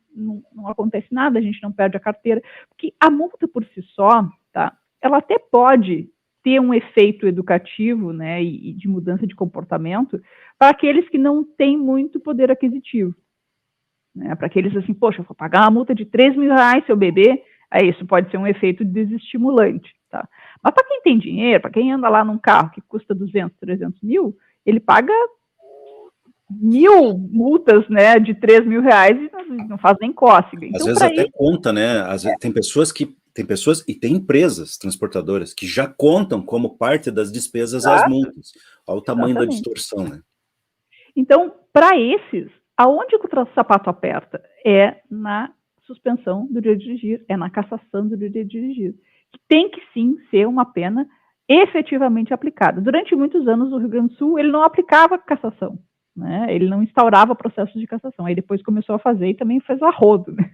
Speaker 6: acontece nada, a gente não perde a carteira. Porque a multa por si só, tá, ela até pode ter um efeito educativo, né, e de mudança de comportamento para aqueles que não têm muito poder aquisitivo. Né, para aqueles assim, poxa, eu vou pagar uma multa de R$3.000 se eu beber, isso pode ser um efeito desestimulante. Tá? Mas para quem tem dinheiro, para quem anda lá num carro que custa 200, 300 mil, ele paga 1.000 multas, né, de R$3.000 e não faz nem cócega. Então,
Speaker 5: às vezes até conta, né? Às vezes, tem pessoas e tem empresas transportadoras que já contam como parte das despesas as multas. Olha o tamanho da distorção, né? Então, para esses, aonde que o sapato aperta? É na suspensão do direito de dirigir, é na cassação do direito de dirigir. Que tem que sim ser uma pena efetivamente aplicada. Durante muitos anos, no Rio Grande do Sul, ele não aplicava cassação, né? Ele não instaurava processos de cassação. Aí depois começou a fazer e também fez a rodo, né?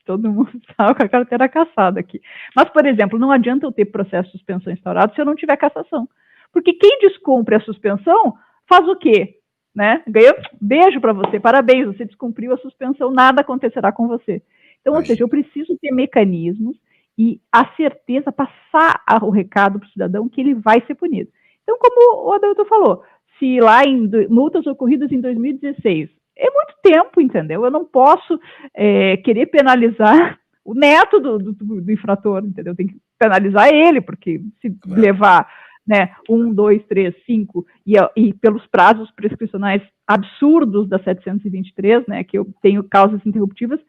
Speaker 5: Todo mundo estava com a carteira cassada aqui. Mas, por exemplo, não adianta eu ter processo de suspensão instaurado se eu não tiver cassação. Porque quem descumpre a suspensão faz o quê? Né? Ganhou, beijo para você, parabéns, você descumpriu a suspensão, nada acontecerá com você. Então, ou seja, eu preciso ter mecanismos e a certeza, passar o recado para o cidadão que ele vai ser punido. Então, como o Adailton falou, se lá em multas ocorridas em 2016, é muito tempo, entendeu? Eu não posso querer penalizar o neto do infrator, entendeu? Tem que penalizar ele, porque se levar, né, 1, 2, 3, 5, e pelos prazos prescricionais absurdos da 723, né, que eu tenho causas interruptivas,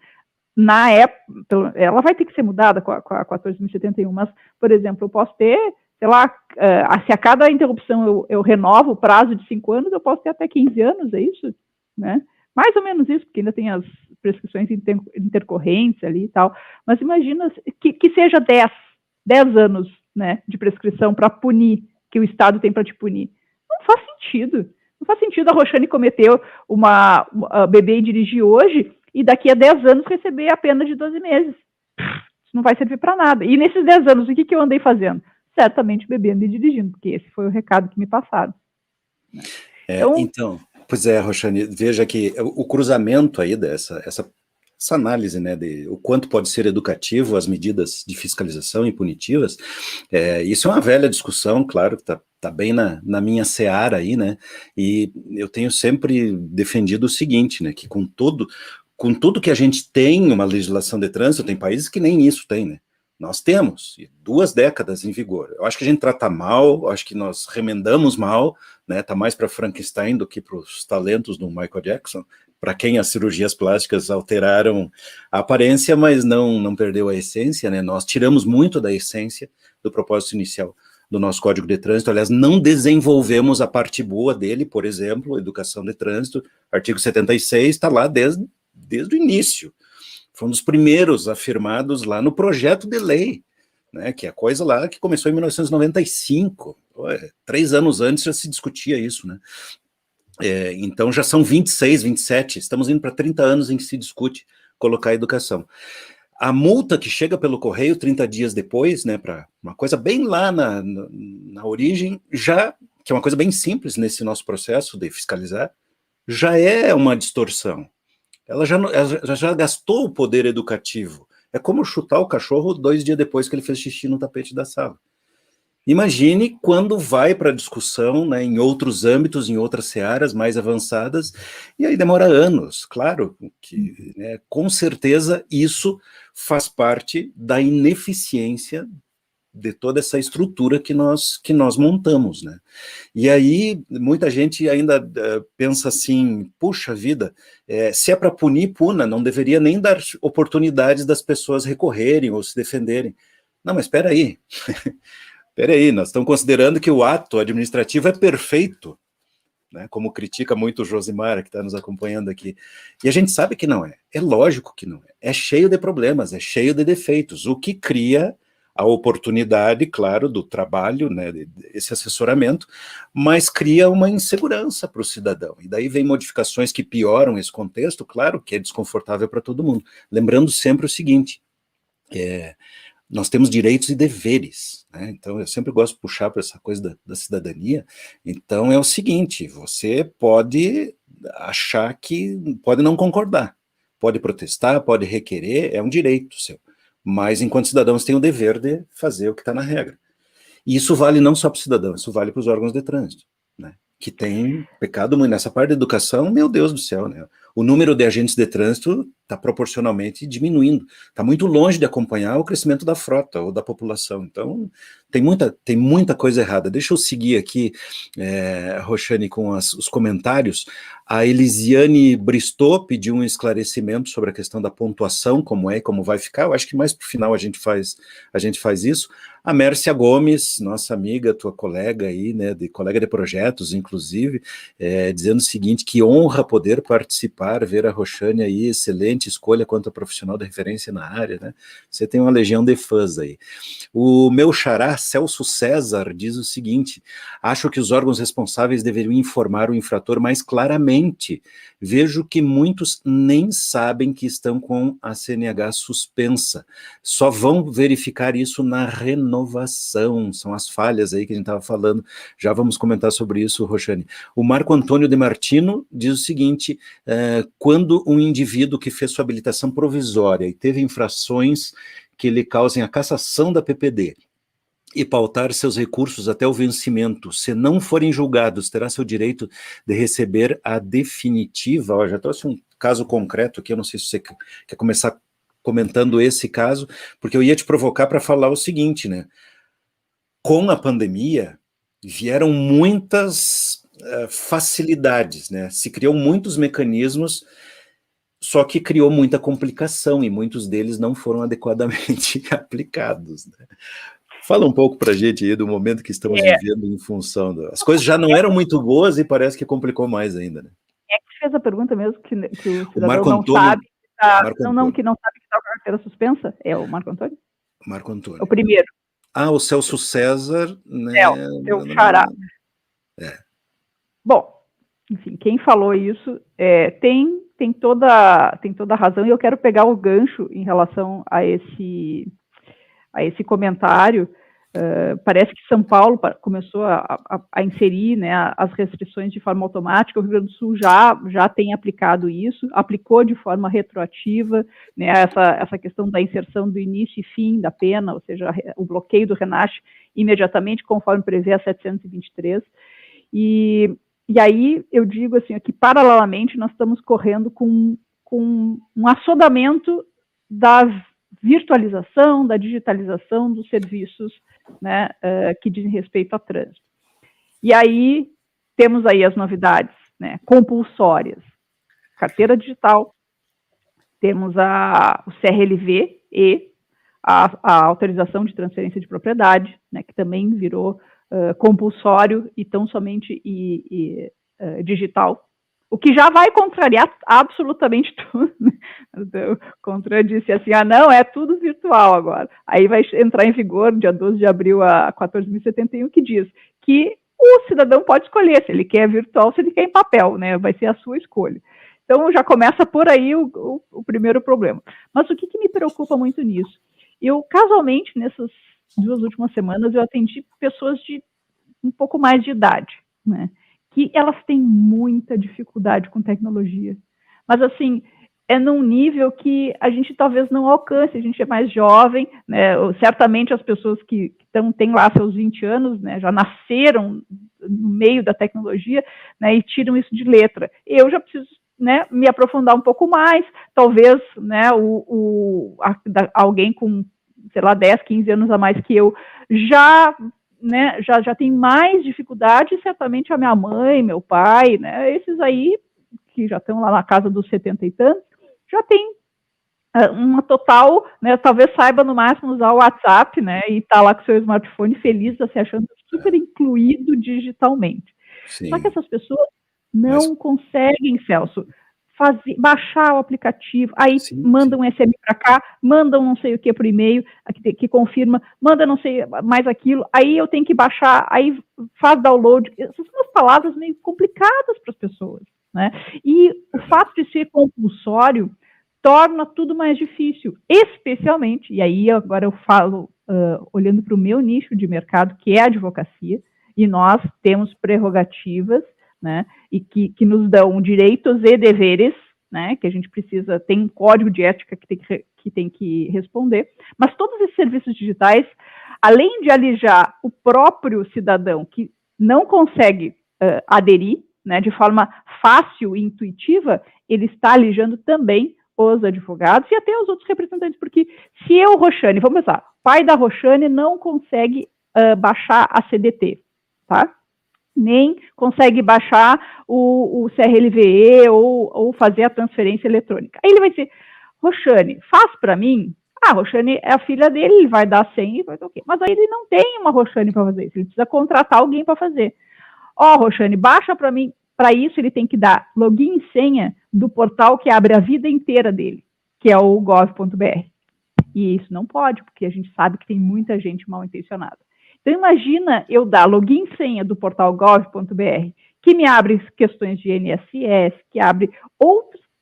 Speaker 5: na época, ela vai ter que ser mudada com a 14.071, mas, por exemplo, eu posso ter, sei lá, se a cada interrupção eu renovo o prazo de 5 anos, eu posso ter até 15 anos, é isso? Né? Mais ou menos isso, porque ainda tem as prescrições intercorrentes ali e tal, mas imagina que seja 10 anos, né, de prescrição para punir, que o Estado tem para te punir. Não faz sentido. Não faz sentido a Roxane cometer beber e dirigir hoje e daqui a 10 anos receber a pena de 12 meses. Isso não vai servir para nada. E nesses 10 anos, o que eu andei fazendo? Certamente bebendo e dirigindo, porque esse foi o recado que me passaram. Então, pois é, Roxane, veja que o cruzamento aí essa análise, né, de o quanto pode ser educativo as medidas de fiscalização e punitivas, isso é uma velha discussão, claro, que tá bem na minha seara aí, né, e eu tenho sempre defendido o seguinte, né, que com tudo que a gente tem uma legislação de trânsito, tem países que nem isso tem, né, nós temos 2 décadas em vigor. Eu acho que a gente trata mal, eu acho que nós remendamos mal, né, tá mais para Frankenstein do que para os talentos do Michael Jackson, para quem as cirurgias plásticas alteraram a aparência, mas não perdeu a essência, né? Nós tiramos muito da essência do propósito inicial do nosso Código de Trânsito, aliás, não desenvolvemos a parte boa dele, por exemplo, educação de trânsito, artigo 76 está lá desde o início, foi um dos primeiros afirmados lá no projeto de lei, né, que é a coisa lá que começou em 1995, 3 anos antes já se discutia isso, né? Então já são 26, 27, estamos indo para 30 anos em que se discute colocar a educação. A multa que chega pelo correio 30 dias depois, né, para uma coisa bem lá na origem, que é uma coisa bem simples nesse nosso processo de fiscalizar, já é uma distorção. Ela já gastou o poder educativo. É como chutar o cachorro 2 dias depois que ele fez xixi no tapete da sala. Imagine quando vai para a discussão, né, em outros âmbitos, em outras searas mais avançadas, e aí demora anos. Claro que, né, com certeza, isso faz parte da ineficiência de toda essa estrutura que nós montamos, né? E aí, muita gente ainda pensa assim, puxa vida, se é para punir, puna, não deveria nem dar oportunidades das pessoas recorrerem ou se defenderem. Não, mas espera aí. Peraí, nós estamos considerando que o ato administrativo é perfeito. né? Como critica muito o Josimar, que está nos acompanhando aqui. E a gente sabe que não é. É lógico que não é. É cheio de problemas, é cheio de defeitos, o que cria a oportunidade, claro, do trabalho, né, esse assessoramento, mas cria uma insegurança para o cidadão. E daí vem modificações que pioram esse contexto, claro, que é desconfortável para todo mundo. Lembrando sempre o seguinte, nós temos direitos e deveres, né? Então eu sempre gosto de puxar para essa coisa da cidadania. Então é o seguinte, você pode achar que, pode não concordar, pode protestar, pode requerer, é um direito seu. Mas, enquanto cidadãos, tem o dever de fazer o que está na regra. E isso vale não só para o cidadão, isso vale para os órgãos de trânsito, né? Que tem pecado muito nessa parte da educação, meu Deus do céu, né? O número de agentes de trânsito está proporcionalmente diminuindo, está muito longe de acompanhar o crescimento da frota ou da população. Então, tem muita coisa errada. Deixa eu seguir aqui, Roxane, com os comentários. A Elisiane Bristol pediu um esclarecimento sobre a questão da pontuação, como é e como vai ficar. Eu acho que mais para o final a gente faz isso. A Mércia Gomes, nossa amiga, tua colega aí, né, colega de projetos, inclusive, dizendo o seguinte, que honra poder participar, ver a Roxane aí, excelente escolha quanto a profissional de referência na área, né? Você tem uma legião de fãs aí. O meu xará, Celso César, diz o seguinte, acho que os órgãos responsáveis deveriam informar o infrator mais claramente. Vejo que muitos nem sabem que estão com a CNH suspensa. Só vão verificar isso na renovação. São as falhas aí que a gente estava falando. Já vamos comentar sobre isso, Roxane. O Marco Antônio de Martino diz o seguinte, quando um indivíduo que fez sua habilitação provisória e teve infrações que lhe causem a cassação da PPD, e pautar seus recursos até o vencimento, se não forem julgados, terá seu direito de receber a definitiva. Eu já trouxe um caso concreto aqui, eu não sei se você quer começar comentando esse caso, porque eu ia te provocar para falar o seguinte, né? Com a pandemia, vieram muitas facilidades, né? Se criou muitos mecanismos, só que criou muita complicação, e muitos deles não foram adequadamente aplicados, né? Fala um pouco para a gente aí do momento que estamos vivendo em função as coisas já não eram muito boas e parece que complicou mais ainda, né?
Speaker 6: Que fez a pergunta mesmo, que o cidadão
Speaker 5: Marco
Speaker 6: não
Speaker 5: Antônio,
Speaker 6: sabe
Speaker 5: que
Speaker 6: não sabe que está com a carteira suspensa? É o Marco Antônio?
Speaker 5: Marco Antônio.
Speaker 6: O primeiro.
Speaker 5: Ah, o Celso César, né?
Speaker 6: Seu xará. Bom, enfim, quem falou isso tem toda a razão, e eu quero pegar o gancho em relação a esse comentário. Parece que São Paulo começou a inserir, né, as restrições de forma automática. O Rio Grande do Sul já tem aplicado isso, aplicou de forma retroativa, né, essa questão da inserção do início e fim da pena, ou seja, o bloqueio do RENASH imediatamente, conforme prevê a 723. E aí eu digo assim, que paralelamente nós estamos correndo com um assodamento da virtualização, da digitalização dos serviços, né, que dizem respeito a trânsito. E aí temos aí as novidades, né, compulsórias, carteira digital, temos o CRLV e a autorização de transferência de propriedade, né, que também virou compulsório e tão somente digital, o que já vai contrariar absolutamente tudo. Então, o Contran disse assim, não, é tudo virtual agora. Aí vai entrar em vigor, dia 12 de abril, a 14.071, que diz que o cidadão pode escolher se ele quer virtual, se ele quer em papel, né? Vai ser a sua escolha. Então, já começa por aí o primeiro problema. Mas o que me preocupa muito nisso? Eu, casualmente, nessas 2 últimas semanas, eu atendi pessoas de um pouco mais de idade, né? Que elas têm muita dificuldade com tecnologia. Mas, assim, é num nível que a gente talvez não alcance, a gente é mais jovem, né? Certamente as pessoas que têm lá seus 20 anos, né, já nasceram no meio da tecnologia, né, e tiram isso de letra. Eu já preciso, né, me aprofundar um pouco mais, talvez, né, alguém com, sei lá, 10, 15 anos a mais que eu já tem mais dificuldade, certamente a minha mãe, meu pai, né, esses aí, que já estão lá na casa dos 70 e tantos, já tem uma total, né, talvez saiba no máximo usar o WhatsApp, né, e tá lá com o seu smartphone feliz, se achando super incluído digitalmente. Sim. Só que essas pessoas Não conseguem, Celso, baixar o aplicativo, aí mandam um SMS para cá, mandam não sei o que por e-mail, que confirma, manda não sei mais aquilo, aí eu tenho que baixar, aí faz download. Essas são as palavras meio complicadas para as pessoas, né? E o fato de ser compulsório torna tudo mais difícil, especialmente, e aí agora eu falo olhando para o meu nicho de mercado, que é a advocacia, e nós temos prerrogativas, né, e que nos dão direitos e deveres, né, que a gente precisa, tem um código de ética que tem que responder, mas todos esses serviços digitais, além de alijar o próprio cidadão que não consegue aderir, né, de forma fácil e intuitiva, ele está alijando também os advogados e até os outros representantes, porque se eu, Roxane, vamos pensar, pai da Roxane não consegue baixar a CDT, tá? Nem consegue baixar o CRLVE ou fazer a transferência eletrônica. Aí ele vai dizer, Roxane, faz para mim? Ah, Roxane é a filha dele, ele vai dar 100 e vai dar o quê? Mas aí ele não tem uma Roxane para fazer isso, ele precisa contratar alguém para fazer. Ó, Roxane, baixa para mim. Para isso, ele tem que dar login e senha do portal que abre a vida inteira dele, que é o gov.br. E isso não pode, porque a gente sabe que tem muita gente mal intencionada. Então, imagina eu dar login e senha do portal gov.br, que me abre questões de INSS, que abre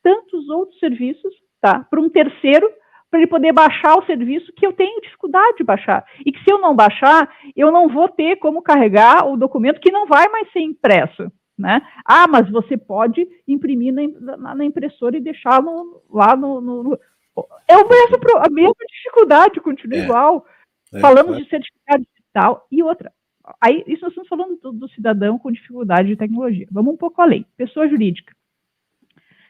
Speaker 6: tantos outros serviços, tá? Para um terceiro, para ele poder baixar o serviço que eu tenho dificuldade de baixar. E que se eu não baixar, eu não vou ter como carregar o documento que não vai mais ser impresso. Né? Ah, mas você pode imprimir na impressora e deixar lá no... É a mesma dificuldade, continua igual. Falamos de certificado digital e outra. Aí, isso nós estamos falando do cidadão com dificuldade de tecnologia. Vamos um pouco além. Pessoa jurídica.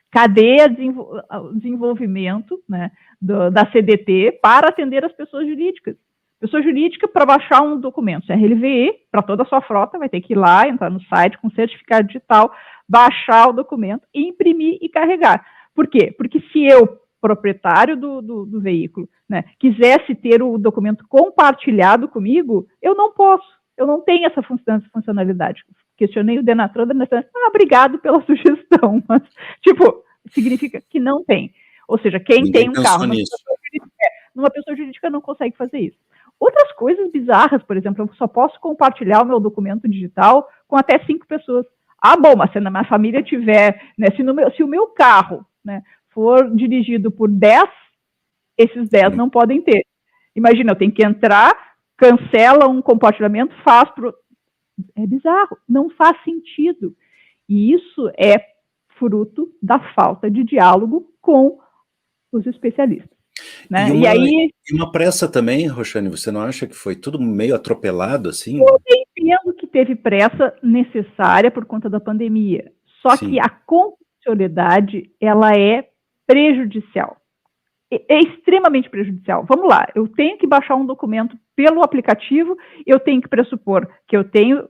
Speaker 6: Cadê o desenvolvimento, né, da CDT para atender as pessoas jurídicas? Pessoa jurídica, para baixar um documento CRLVE, para toda a sua frota, vai ter que ir lá, entrar no site com certificado digital, baixar o documento, imprimir e carregar. Por quê? Porque se eu, proprietário do veículo, né, quisesse ter o documento compartilhado comigo, eu não posso, eu não tenho essa funcionalidade. Questionei o Denatran, obrigado pela sugestão, mas, tipo, significa que não tem. Ou seja, quem tem um carro, uma pessoa jurídica não consegue fazer isso. Outras coisas bizarras, por exemplo, eu só posso compartilhar o meu documento digital com até 5 pessoas. Ah, bom, mas se na minha família tiver, né, se o meu carro, né, for dirigido por 10, esses 10 não podem ter. Imagina, eu tenho que entrar, cancela um compartilhamento, faz pro... É bizarro, não faz sentido. E isso é fruto da falta de diálogo com os especialistas. Né?
Speaker 5: E uma pressa também, Roxane, você não acha que foi tudo meio atropelado assim?
Speaker 6: Eu entendo que teve pressa necessária por conta da pandemia, só que a compulsoriedade, ela é prejudicial, é extremamente prejudicial. Vamos lá, eu tenho que baixar um documento pelo aplicativo, eu tenho que pressupor que eu tenho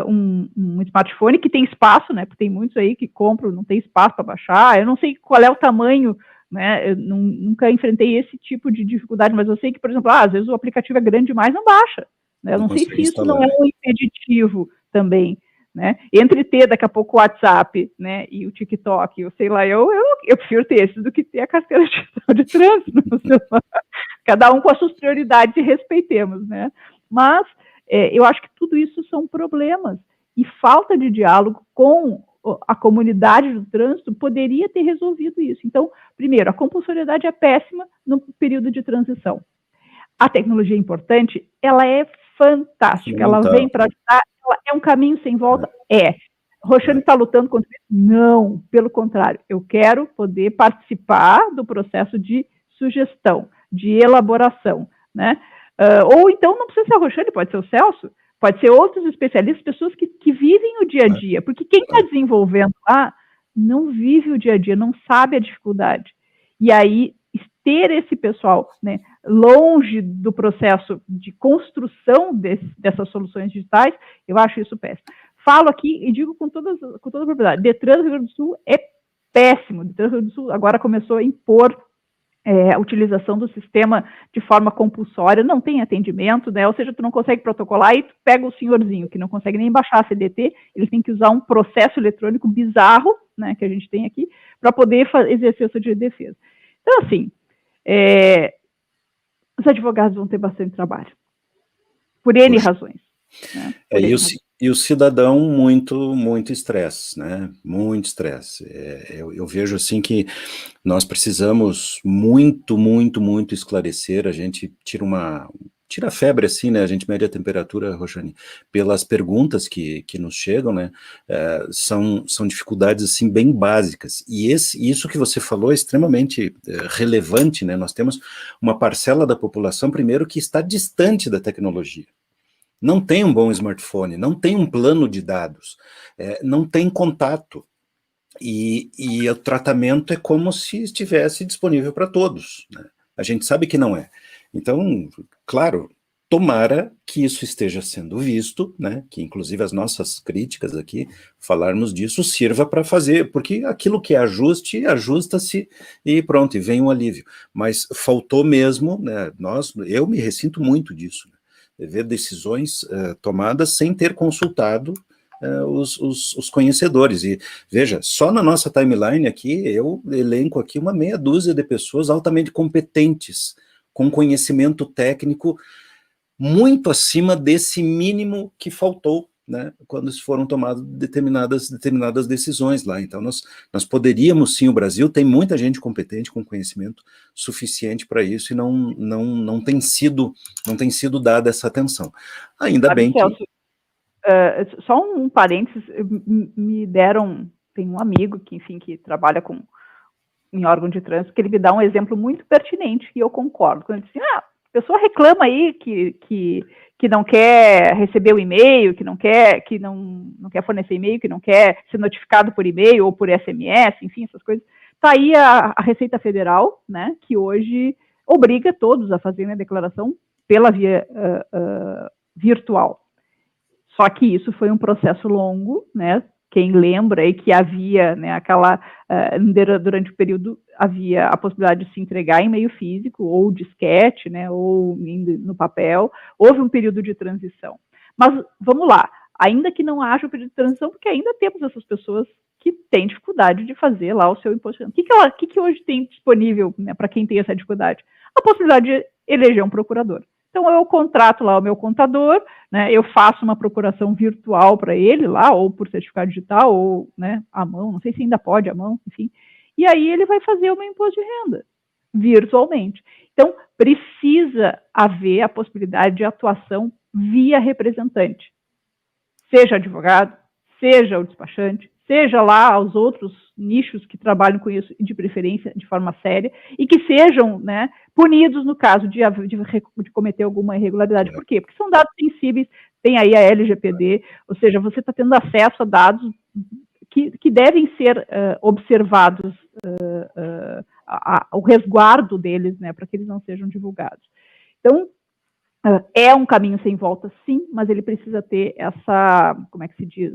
Speaker 6: um smartphone que tem espaço, né, porque tem muitos aí que compram, não tem espaço para baixar, eu não sei qual é o tamanho, né, eu nunca enfrentei esse tipo de dificuldade, mas eu sei que, por exemplo, às vezes o aplicativo é grande demais, não baixa. Né? Eu não sei se isso não é um impeditivo também. Né? Entre ter daqui a pouco o WhatsApp, né, e o TikTok, eu sei lá, eu prefiro ter esse do que ter a carteira de trânsito no celular. Cada um com as suas prioridades e respeitemos. Né? Mas eu acho que tudo isso são problemas. E falta de diálogo com a comunidade do trânsito poderia ter resolvido isso. Então, primeiro, a compulsoriedade é péssima no período de transição. A tecnologia é importante, ela é fantástica, ela vem para ajudar, ela é um caminho sem volta? Roxane está lutando contra isso? Não, pelo contrário, eu quero poder participar do processo de sugestão, de elaboração, né? Ou então, não precisa ser a Roxane, pode ser o Celso, pode ser outros especialistas, pessoas que vivem o dia a dia, porque quem está desenvolvendo lá não vive o dia a dia, não sabe a dificuldade. E aí, ter esse pessoal, né, longe do processo de construção dessas soluções digitais, eu acho isso péssimo. Falo aqui e digo com toda a propriedade, Detran do Rio Grande do Sul é péssimo. O Detran do Rio Grande do Sul agora começou a impor a utilização do sistema de forma compulsória, não tem atendimento, né? Ou seja, tu não consegue protocolar e tu pega o senhorzinho que não consegue nem baixar a CDT, ele tem que usar um processo eletrônico bizarro, né, que a gente tem aqui, para poder exercer o seu direito de defesa. Então, assim, os advogados vão ter bastante trabalho, por N razões. Né?
Speaker 5: E o cidadão muito estresse, né? Muito estresse. Eu vejo assim que nós precisamos muito esclarecer. A gente tira a febre assim, né? A gente mede a temperatura, Rojane, pelas perguntas que nos chegam, né? São dificuldades assim bem básicas. E isso que você falou é extremamente relevante, né? Nós temos uma parcela da população, primeiro, que está distante da tecnologia. Não tem um bom smartphone, não tem um plano de dados, não tem contato. E o tratamento é como se estivesse disponível para todos, né? A gente sabe que não é. Então, claro, tomara que isso esteja sendo visto, né? Que inclusive as nossas críticas aqui, falarmos disso, sirva para fazer, porque aquilo que é ajuste, ajusta-se e pronto, e vem um alívio. Mas faltou mesmo, né? Eu me ressinto muito disso, né? Ver decisões tomadas sem ter consultado os conhecedores. E veja, só na nossa timeline aqui, eu elenco aqui uma meia dúzia de pessoas altamente competentes, com conhecimento técnico muito acima desse mínimo que faltou, né, quando foram tomadas determinadas decisões lá. Então, nós poderíamos, sim, o Brasil tem muita gente competente, com conhecimento suficiente para isso, e não tem sido dada essa atenção. Ainda bem
Speaker 6: Celso,
Speaker 5: que...
Speaker 6: só um parênteses, tem um amigo que, enfim, que trabalha em órgão de trânsito, que ele me dá um exemplo muito pertinente, e eu concordo, quando ele diz assim, a pessoa reclama aí que não quer receber o e-mail, que não quer fornecer e-mail, que não quer ser notificado por e-mail ou por SMS, enfim, essas coisas. Está aí a Receita Federal, né, que hoje obriga todos a fazerem a declaração pela via virtual. Só que isso foi um processo longo, né? Quem lembra aí que havia, né, durante o período, havia a possibilidade de se entregar em meio físico, ou disquete, né, ou no papel. Houve um período de transição. Mas, vamos lá, ainda que não haja o período de transição, porque ainda temos essas pessoas que têm dificuldade de fazer lá o seu imposto. O que hoje tem disponível, né, para quem tem essa dificuldade? A possibilidade de eleger um procurador. Então, eu contrato lá o meu contador, né, eu faço uma procuração virtual para ele lá, ou por certificado digital, ou, né, à mão, não sei se ainda pode à mão, enfim. E aí ele vai fazer o meu imposto de renda, virtualmente. Então, precisa haver a possibilidade de atuação via representante. Seja advogado, seja o despachante, seja lá os outros nichos que trabalham com isso, de preferência de forma séria, e que sejam, né, punidos no caso de cometer alguma irregularidade. Por quê? Porque são dados sensíveis, tem aí a LGPD, ou seja, você está tendo acesso a dados que devem ser observados, o resguardo deles, né, para que eles não sejam divulgados. Então, é um caminho sem volta, sim, mas ele precisa ter essa, como é que se diz?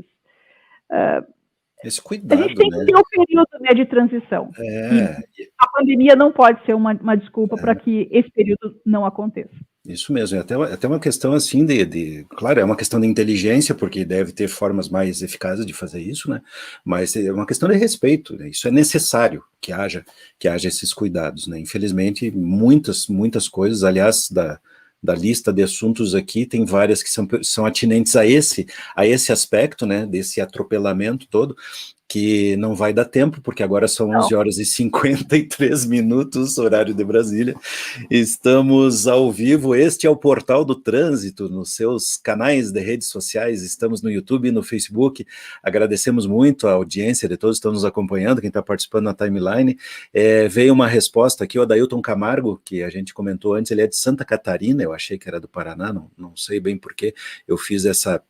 Speaker 5: Esse cuidado,
Speaker 6: a gente tem, né, que ter um período, né, de transição. A pandemia não pode ser uma desculpa para que esse período não aconteça.
Speaker 5: Isso mesmo, é até uma questão assim claro, é uma questão de inteligência, porque deve ter formas mais eficazes de fazer isso, né? Mas é uma questão de respeito, né? Isso é necessário que haja esses cuidados, né? Infelizmente, muitas coisas, aliás, da lista de assuntos aqui, tem várias que são atinentes a esse aspecto, né, desse atropelamento todo, que não vai dar tempo, porque agora são 11h53, horário de Brasília. Estamos ao vivo, este é o Portal do Trânsito, nos seus canais de redes sociais, estamos no YouTube e no Facebook. Agradecemos muito a audiência de todos que estão nos acompanhando, quem está participando na timeline. Veio uma resposta aqui, o Adailton Camargo, que a gente comentou antes, ele é de Santa Catarina, eu achei que era do Paraná, não sei bem porquê, eu fiz essa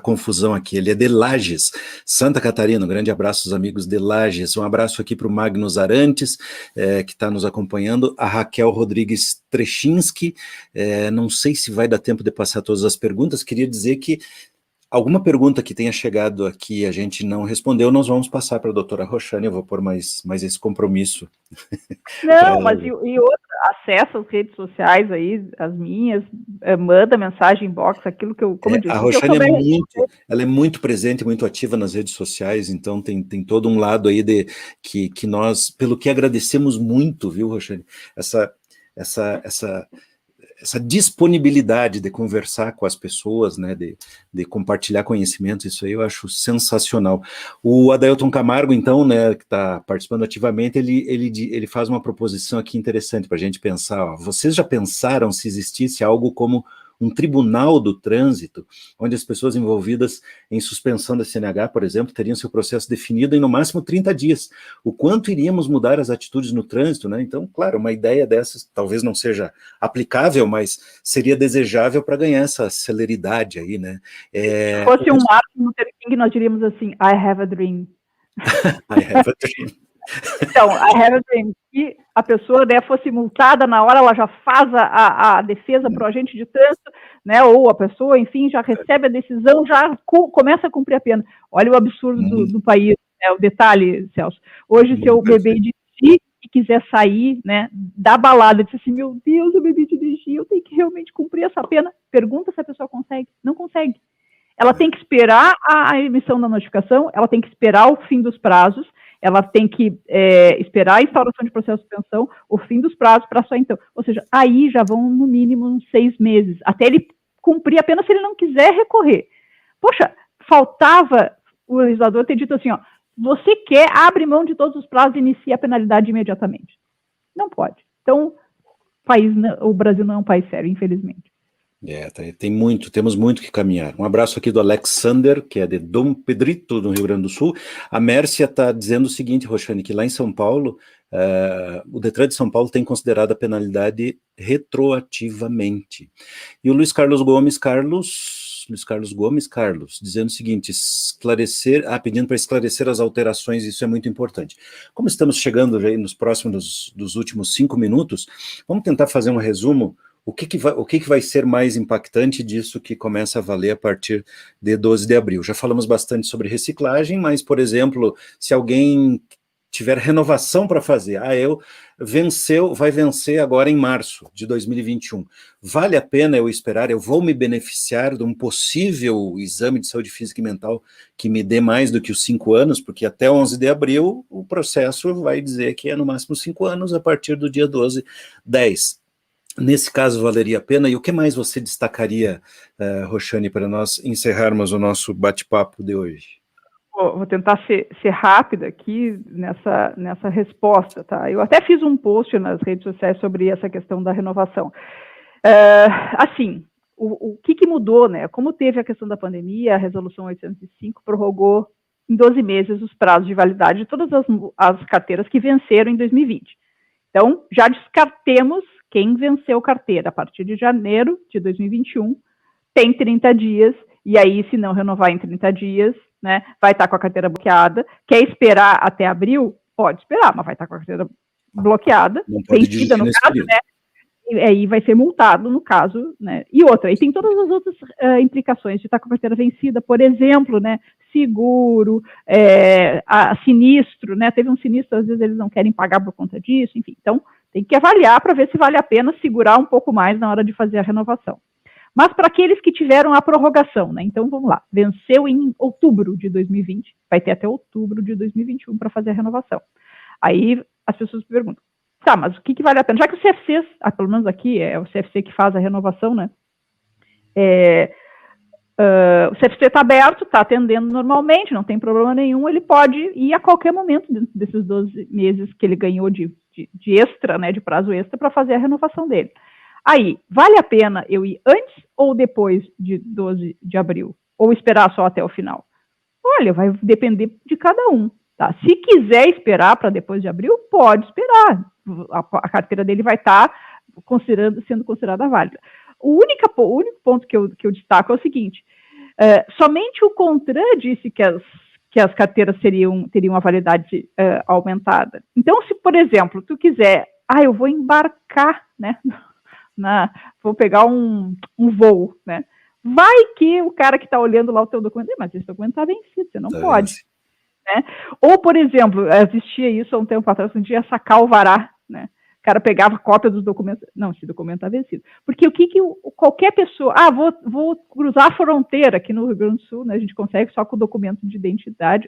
Speaker 5: confusão aqui. Ele é de Lages, Santa Catarina. Um grande abraço aos amigos de Lages, um abraço aqui para o Magnus Arantes, que está nos acompanhando, a Raquel Rodrigues Trechinski. Não sei se vai dar tempo de passar todas as perguntas, queria dizer que Alguma pergunta que tenha chegado aqui e a gente não respondeu, nós vamos passar para a doutora Roxane, eu vou pôr mais esse compromisso.
Speaker 6: Não, mas e outra, acessa as redes sociais aí, as minhas, manda mensagem, inbox, aquilo que eu, como eu disse.
Speaker 5: A Roxane ela é muito presente, muito ativa nas redes sociais, então tem todo um lado aí que nós, pelo que agradecemos muito, viu, Roxane, essa disponibilidade de conversar com as pessoas, né, de compartilhar conhecimentos, isso aí eu acho sensacional. O Adailton Camargo, então, né, que está participando ativamente, ele faz uma proposição aqui interessante para a gente pensar. Ó, vocês já pensaram se existisse algo como um tribunal do trânsito, onde as pessoas envolvidas em suspensão da CNH, por exemplo, teriam seu processo definido em no máximo 30 dias. O quanto iríamos mudar as atitudes no trânsito, né? Então, claro, uma ideia dessas talvez não seja aplicável, mas seria desejável para ganhar essa celeridade aí, né?
Speaker 6: Se fosse um Martin Luther King, nós diríamos assim, I have a dream.
Speaker 5: I have a dream.
Speaker 6: Então, I have a dream. Se a pessoa, né, fosse multada na hora, ela já faz a defesa para o agente de trânsito, né, ou a pessoa, enfim, já recebe a decisão, já começa a cumprir a pena. Olha o absurdo do país, né, o detalhe, Celso. Hoje, se eu beber de dirigir e quiser sair, né, da balada, disse assim, meu Deus, eu bebi de dirigir, eu tenho que realmente cumprir essa pena. Pergunta se a pessoa consegue. Não consegue. Ela tem que esperar a emissão da notificação, ela tem que esperar o fim dos prazos, ela tem que esperar a instauração de processo de suspensão, o fim dos prazos para só então. Ou seja, aí já vão no mínimo uns 6 meses, até ele cumprir a pena se ele não quiser recorrer. Poxa, faltava o legislador ter dito assim, ó, você quer, abre mão de todos os prazos e inicia a penalidade imediatamente. Não pode. Então, o Brasil não é um país sério, infelizmente.
Speaker 5: Temos muito que caminhar. Um abraço aqui do Alexander, que é de Dom Pedrito, no Rio Grande do Sul. A Mércia está dizendo o seguinte, Roxane, que lá em São Paulo, o Detran de São Paulo tem considerado a penalidade retroativamente. E o Luiz Carlos Gomes, dizendo o seguinte, pedindo para esclarecer as alterações, isso é muito importante. Como estamos chegando já aí nos próximos dos últimos 5 minutos, vamos tentar fazer um resumo. O que vai ser mais impactante disso que começa a valer a partir de 12 de abril? Já falamos bastante sobre reciclagem, mas, por exemplo, se alguém tiver renovação para fazer, vai vencer agora em março de 2021. Vale a pena eu esperar? Eu vou me beneficiar de um possível exame de saúde física e mental que me dê mais do que os 5 anos, porque até 11 de abril o processo vai dizer que é no máximo 5 anos, a partir do dia 12, 10. Nesse caso, valeria a pena? E o que mais você destacaria, Roxane, para nós encerrarmos o nosso bate-papo de hoje?
Speaker 6: Vou tentar ser rápida aqui nessa resposta, tá? Eu até fiz um post nas redes sociais sobre essa questão da renovação. Assim, o que mudou, né? Como teve a questão da pandemia, a Resolução 805 prorrogou em 12 meses os prazos de validade de todas as carteiras que venceram em 2020. Então, já descartemos quem venceu carteira a partir de janeiro de 2021, tem 30 dias, e aí, se não renovar em 30 dias, né, vai estar com a carteira bloqueada. Quer esperar até abril? Pode esperar, mas vai estar com a carteira bloqueada, vencida no caso, né? E aí vai ser multado, no caso, né? E outra, e tem todas as outras implicações de estar com a carteira vencida, por exemplo, né? Seguro, sinistro, né? Teve um sinistro, às vezes eles não querem pagar por conta disso, enfim. Então, tem que avaliar para ver se vale a pena segurar um pouco mais na hora de fazer a renovação. Mas para aqueles que tiveram a prorrogação, né? Então, vamos lá. Venceu em outubro de 2020, vai ter até outubro de 2021 para fazer a renovação. Aí as pessoas perguntam, tá, mas o que vale a pena? Já que o CFC, pelo menos aqui é o CFC que faz a renovação, né? O CFC está aberto, está atendendo normalmente, não tem problema nenhum, ele pode ir a qualquer momento dentro desses 12 meses que ele ganhou de extra, né, de prazo extra, para fazer a renovação dele. Aí, vale a pena eu ir antes ou depois de 12 de abril? Ou esperar só até o final? Olha, vai depender de cada um. Tá? Se quiser esperar para depois de abril, pode esperar. A carteira dele vai estar sendo considerada válida. O único ponto que eu destaco é o seguinte, somente o CONTRAN disse que as carteiras teriam a validade aumentada. Então, se, por exemplo, tu quiser, eu vou embarcar, né, vou pegar um voo, né, Vai que o cara que está olhando lá o teu documento, mas esse documento está vencido, você não pode. Né? Ou, por exemplo, existia isso há um tempo atrás, um dia sacar o alvará, né? O cara pegava cópia dos documentos, não, esse documento está vencido. Porque o que qualquer pessoa, vou cruzar a fronteira aqui no Rio Grande do Sul, né? A gente consegue só com o documento de identidade,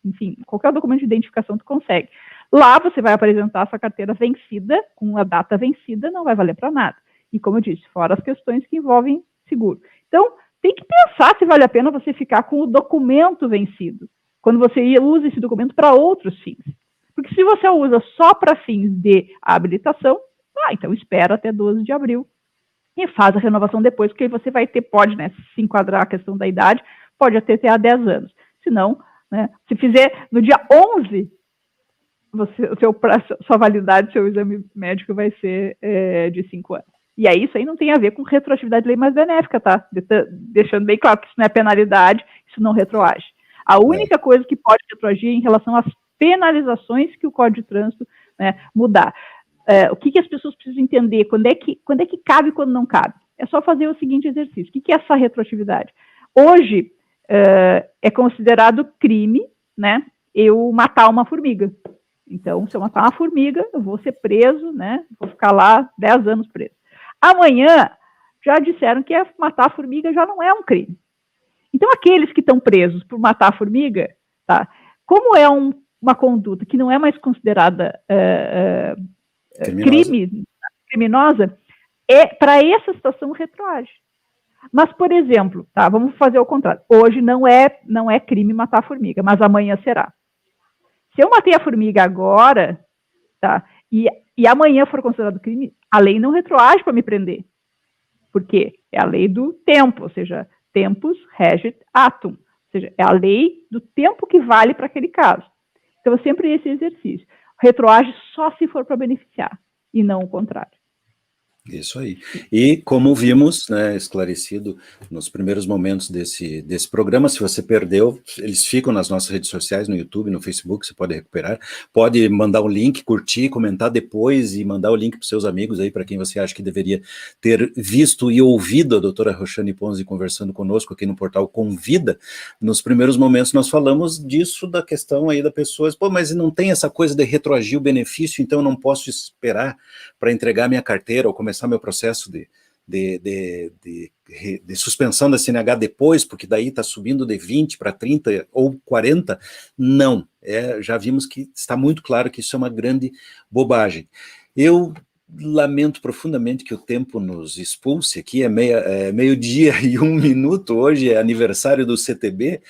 Speaker 6: enfim, qualquer documento de identificação tu consegue. Lá você vai apresentar a sua carteira vencida, com a data vencida, não vai valer para nada. E como eu disse, fora as questões que envolvem seguro. Então, tem que pensar se vale a pena você ficar com o documento vencido, quando você usa esse documento para outros fins. Porque se você usa só para fins de habilitação, então espera até 12 de abril e faz a renovação depois, porque você vai ter, pode, né, se enquadrar a questão da idade, pode até ter 10 anos. Se não, né, se fizer no dia 11, sua validade, seu exame médico vai ser de 5 anos. E aí isso aí não tem a ver com retroatividade de lei mais benéfica, tá? Deixando bem claro que isso não é penalidade, isso não retroage. A única coisa que pode retroagir é em relação às penalizações que o Código de Trânsito, né, mudar. O que as pessoas precisam entender? Quando é que cabe e quando não cabe? É só fazer o seguinte exercício. O que é essa retroatividade? Hoje é considerado crime, né, eu matar uma formiga. Então, se eu matar uma formiga, eu vou ser preso, né, vou ficar lá 10 anos preso. Amanhã, já disseram que matar a formiga já não é um crime. Então, aqueles que estão presos por matar a formiga, tá, como é uma conduta que não é mais considerada criminosa, para essa situação retroage. Mas, por exemplo, tá, vamos fazer o contrário. Hoje não é crime matar a formiga, mas amanhã será. Se eu matei a formiga agora, tá, e amanhã for considerado crime, a lei não retroage para me prender. Por quê? É a lei do tempo, ou seja, tempus regit actum. Ou seja, é a lei do tempo que vale para aquele caso. Então, é sempre esse exercício. Retroage só se for para beneficiar, e não o contrário.
Speaker 5: Isso aí. E como vimos, né, esclarecido nos primeiros momentos desse programa, se você perdeu, eles ficam nas nossas redes sociais, no YouTube, no Facebook, você pode recuperar, pode mandar um link, curtir, comentar depois e mandar o link para os seus amigos aí, para quem você acha que deveria ter visto e ouvido a doutora Roxane Ponzi conversando conosco aqui no portal Convida. Nos primeiros momentos nós falamos disso, da questão aí da pessoa, mas não tem essa coisa de retroagir o benefício, então eu não posso esperar para entregar minha carteira ou começar meu processo de suspensão da CNH depois, porque daí está subindo de 20 para 30 ou 40, não. Já vimos que está muito claro que isso é uma grande bobagem. Eu lamento profundamente que o tempo nos expulse aqui, é meio-dia e 1 minuto, hoje é aniversário do CTB,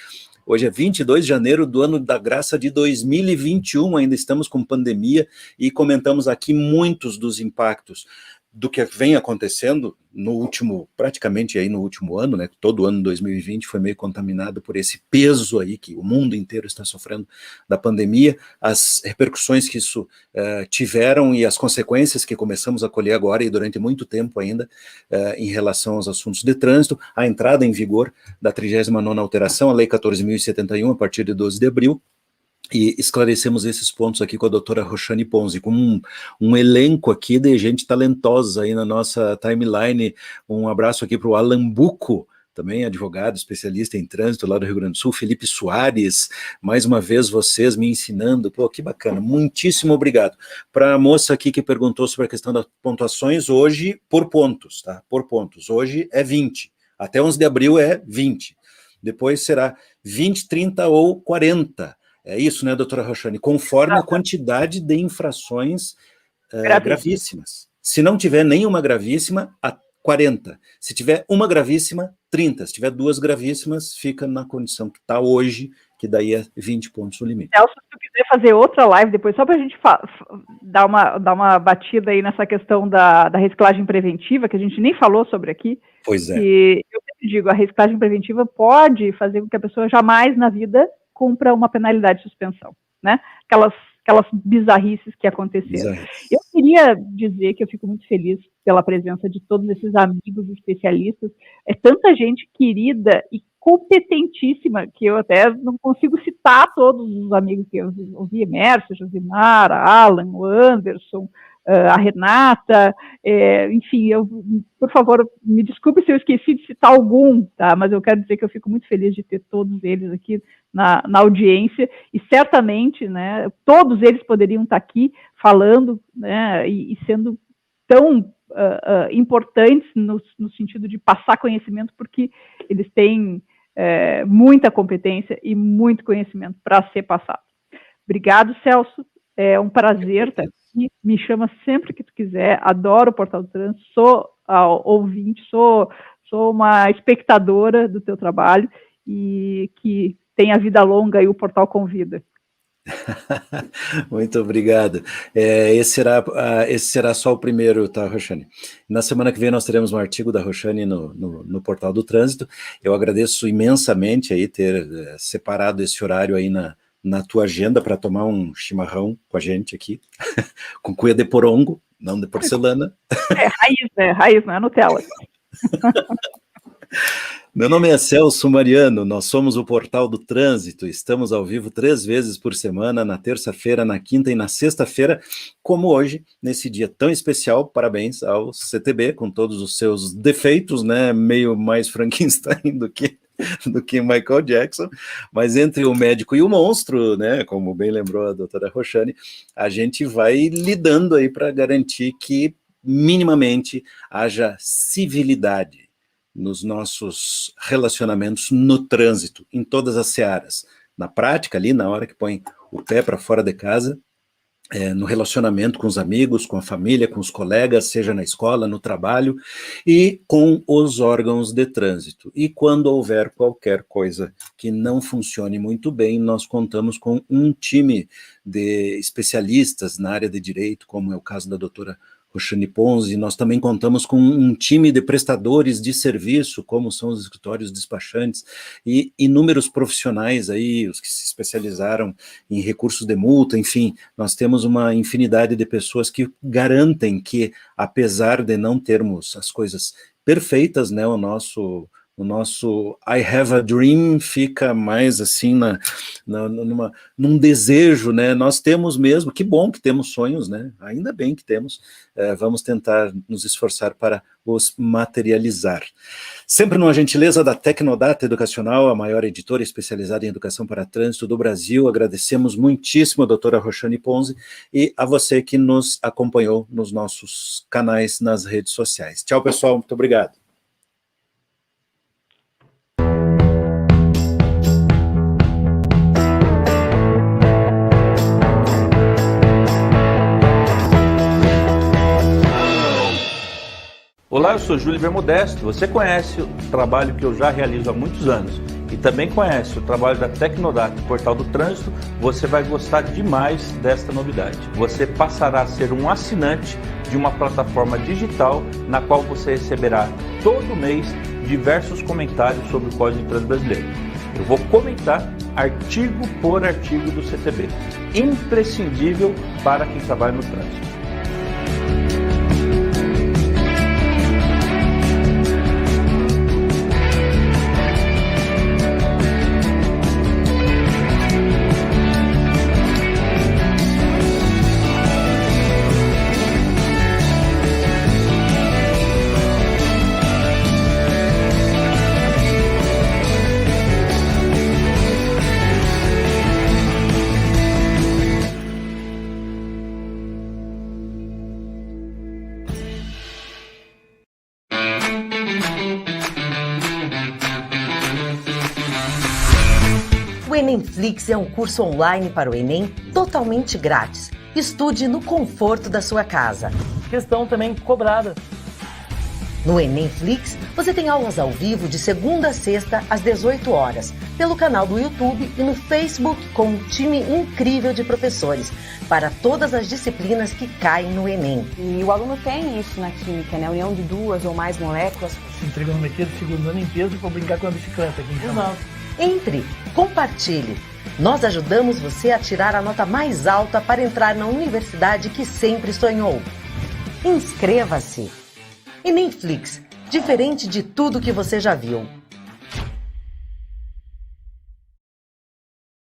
Speaker 5: hoje é 22 de janeiro do ano da graça de 2021, ainda estamos com pandemia e comentamos aqui muitos dos impactos do que vem acontecendo praticamente aí no último ano, né? Todo o ano de 2020 foi meio contaminado por esse peso aí que o mundo inteiro está sofrendo da pandemia, as repercussões que isso tiveram e as consequências que começamos a colher agora e durante muito tempo ainda em relação aos assuntos de trânsito, a entrada em vigor da 39ª alteração, a Lei 14.071, a partir de 12 de abril, e esclarecemos esses pontos aqui com a doutora Roxane Ponzi, com um elenco aqui de gente talentosa aí na nossa timeline. Um abraço aqui para o Alan Buco, também advogado, especialista em trânsito lá do Rio Grande do Sul, Felipe Soares, mais uma vez vocês me ensinando, que bacana, muitíssimo obrigado. Para a moça aqui que perguntou sobre a questão das pontuações, hoje por pontos, tá? Por pontos, hoje é 20, até 11 de abril é 20, depois será 20, 30 ou 40, é isso, né, doutora Roxane? Conforme a quantidade de infrações gravíssimas. Se não tiver nenhuma gravíssima, 40. Se tiver uma gravíssima, 30. Se tiver 2 gravíssimas, fica na condição que está hoje, que daí é 20 pontos o limite.
Speaker 6: Celso, se tu quiser fazer outra live depois, só para a gente dar uma batida aí nessa questão da reciclagem preventiva, que a gente nem falou sobre aqui.
Speaker 5: Pois é.
Speaker 6: E eu sempre digo, a reciclagem preventiva pode fazer com que a pessoa jamais na vida cumpra uma penalidade de suspensão, né? Aquelas bizarrices que aconteceram. Eu queria dizer que eu fico muito feliz pela presença de todos esses amigos especialistas, é tanta gente querida e competentíssima, que eu até não consigo citar todos os amigos que eu ouvi, Mércio, Josimar, Alan, o Anderson, a Renata, enfim, por favor, me desculpe se eu esqueci de citar algum, tá? Mas eu quero dizer que eu fico muito feliz de ter todos eles aqui na audiência, e certamente, né, todos eles poderiam estar aqui falando, né, e sendo tão importantes no sentido de passar conhecimento, porque eles têm muita competência e muito conhecimento para ser passado. Obrigado, Celso. É um prazer estar aqui. Me chama sempre que tu quiser. Adoro o Portal do Trânsito. Sou ouvinte, sou uma espectadora do teu trabalho e que tenha vida longa e o portal convida.
Speaker 5: Muito obrigado. Esse será só o primeiro, tá, Roxane? Na semana que vem nós teremos um artigo da Roxane no Portal do Trânsito. Eu agradeço imensamente aí ter separado esse horário aí na tua agenda para tomar um chimarrão com a gente aqui, com cuia de porongo, não de porcelana.
Speaker 6: Raiz, não é Nutella.
Speaker 5: Meu nome é Celso Mariano, nós somos o Portal do Trânsito, estamos ao vivo 3 vezes por semana, na terça-feira, na quinta e na sexta-feira, como hoje, nesse dia tão especial. Parabéns ao CTB, com todos os seus defeitos, né, meio mais Frankenstein do que Michael Jackson, mas entre o médico e o monstro, né, como bem lembrou a doutora Roxane, a gente vai lidando aí para garantir que minimamente haja civilidade nos nossos relacionamentos no trânsito, em todas as searas, na prática ali, na hora que põe o pé para fora de casa, no relacionamento com os amigos, com a família, com os colegas, seja na escola, no trabalho, e com os órgãos de trânsito. E quando houver qualquer coisa que não funcione muito bem, nós contamos com um time de especialistas na área de direito, como é o caso da doutora Roxane Ponzi. Nós também contamos com um time de prestadores de serviço, como são os escritórios despachantes, e inúmeros profissionais aí, os que se especializaram em recursos de multa, enfim, nós temos uma infinidade de pessoas que garantem que, apesar de não termos as coisas perfeitas, né, o nosso I have a dream fica mais assim num desejo, né? Nós temos mesmo, que bom que temos sonhos, né? Ainda bem que temos, vamos tentar nos esforçar para os materializar. Sempre numa gentileza da Tecnodata Educacional, a maior editora especializada em educação para trânsito do Brasil. Agradecemos muitíssimo a doutora Roxane Ponzi e a você que nos acompanhou nos nossos canais nas redes sociais. Tchau, pessoal, muito obrigado.
Speaker 4: Olá, eu sou Júlio Vermodesto. Você conhece o trabalho que eu já realizo há muitos anos e também conhece o trabalho da Tecnodata, Portal do Trânsito. Você vai gostar demais desta novidade. Você passará a ser um assinante de uma plataforma digital na qual você receberá todo mês diversos comentários sobre o Código de Trânsito Brasileiro. Eu vou comentar artigo por artigo do CTB. Imprescindível para quem trabalha no trânsito.
Speaker 1: O Enemflix é um curso online para o Enem totalmente grátis. Estude no conforto da sua casa.
Speaker 2: Questão também cobrada.
Speaker 1: No Enemflix, você tem aulas ao vivo de segunda a sexta às 18 horas, pelo canal do YouTube e no Facebook, com um time incrível de professores, para todas as disciplinas que caem no Enem.
Speaker 3: E o aluno tem isso na química, né? A união de 2 ou mais moléculas.
Speaker 2: Trigonometria do segundo ano em peso para brincar com a bicicleta aqui. Então.
Speaker 1: Entre, compartilhe. Nós ajudamos você a tirar a nota mais alta para entrar na universidade que sempre sonhou. Inscreva-se. Enemflix, diferente de tudo que você já viu.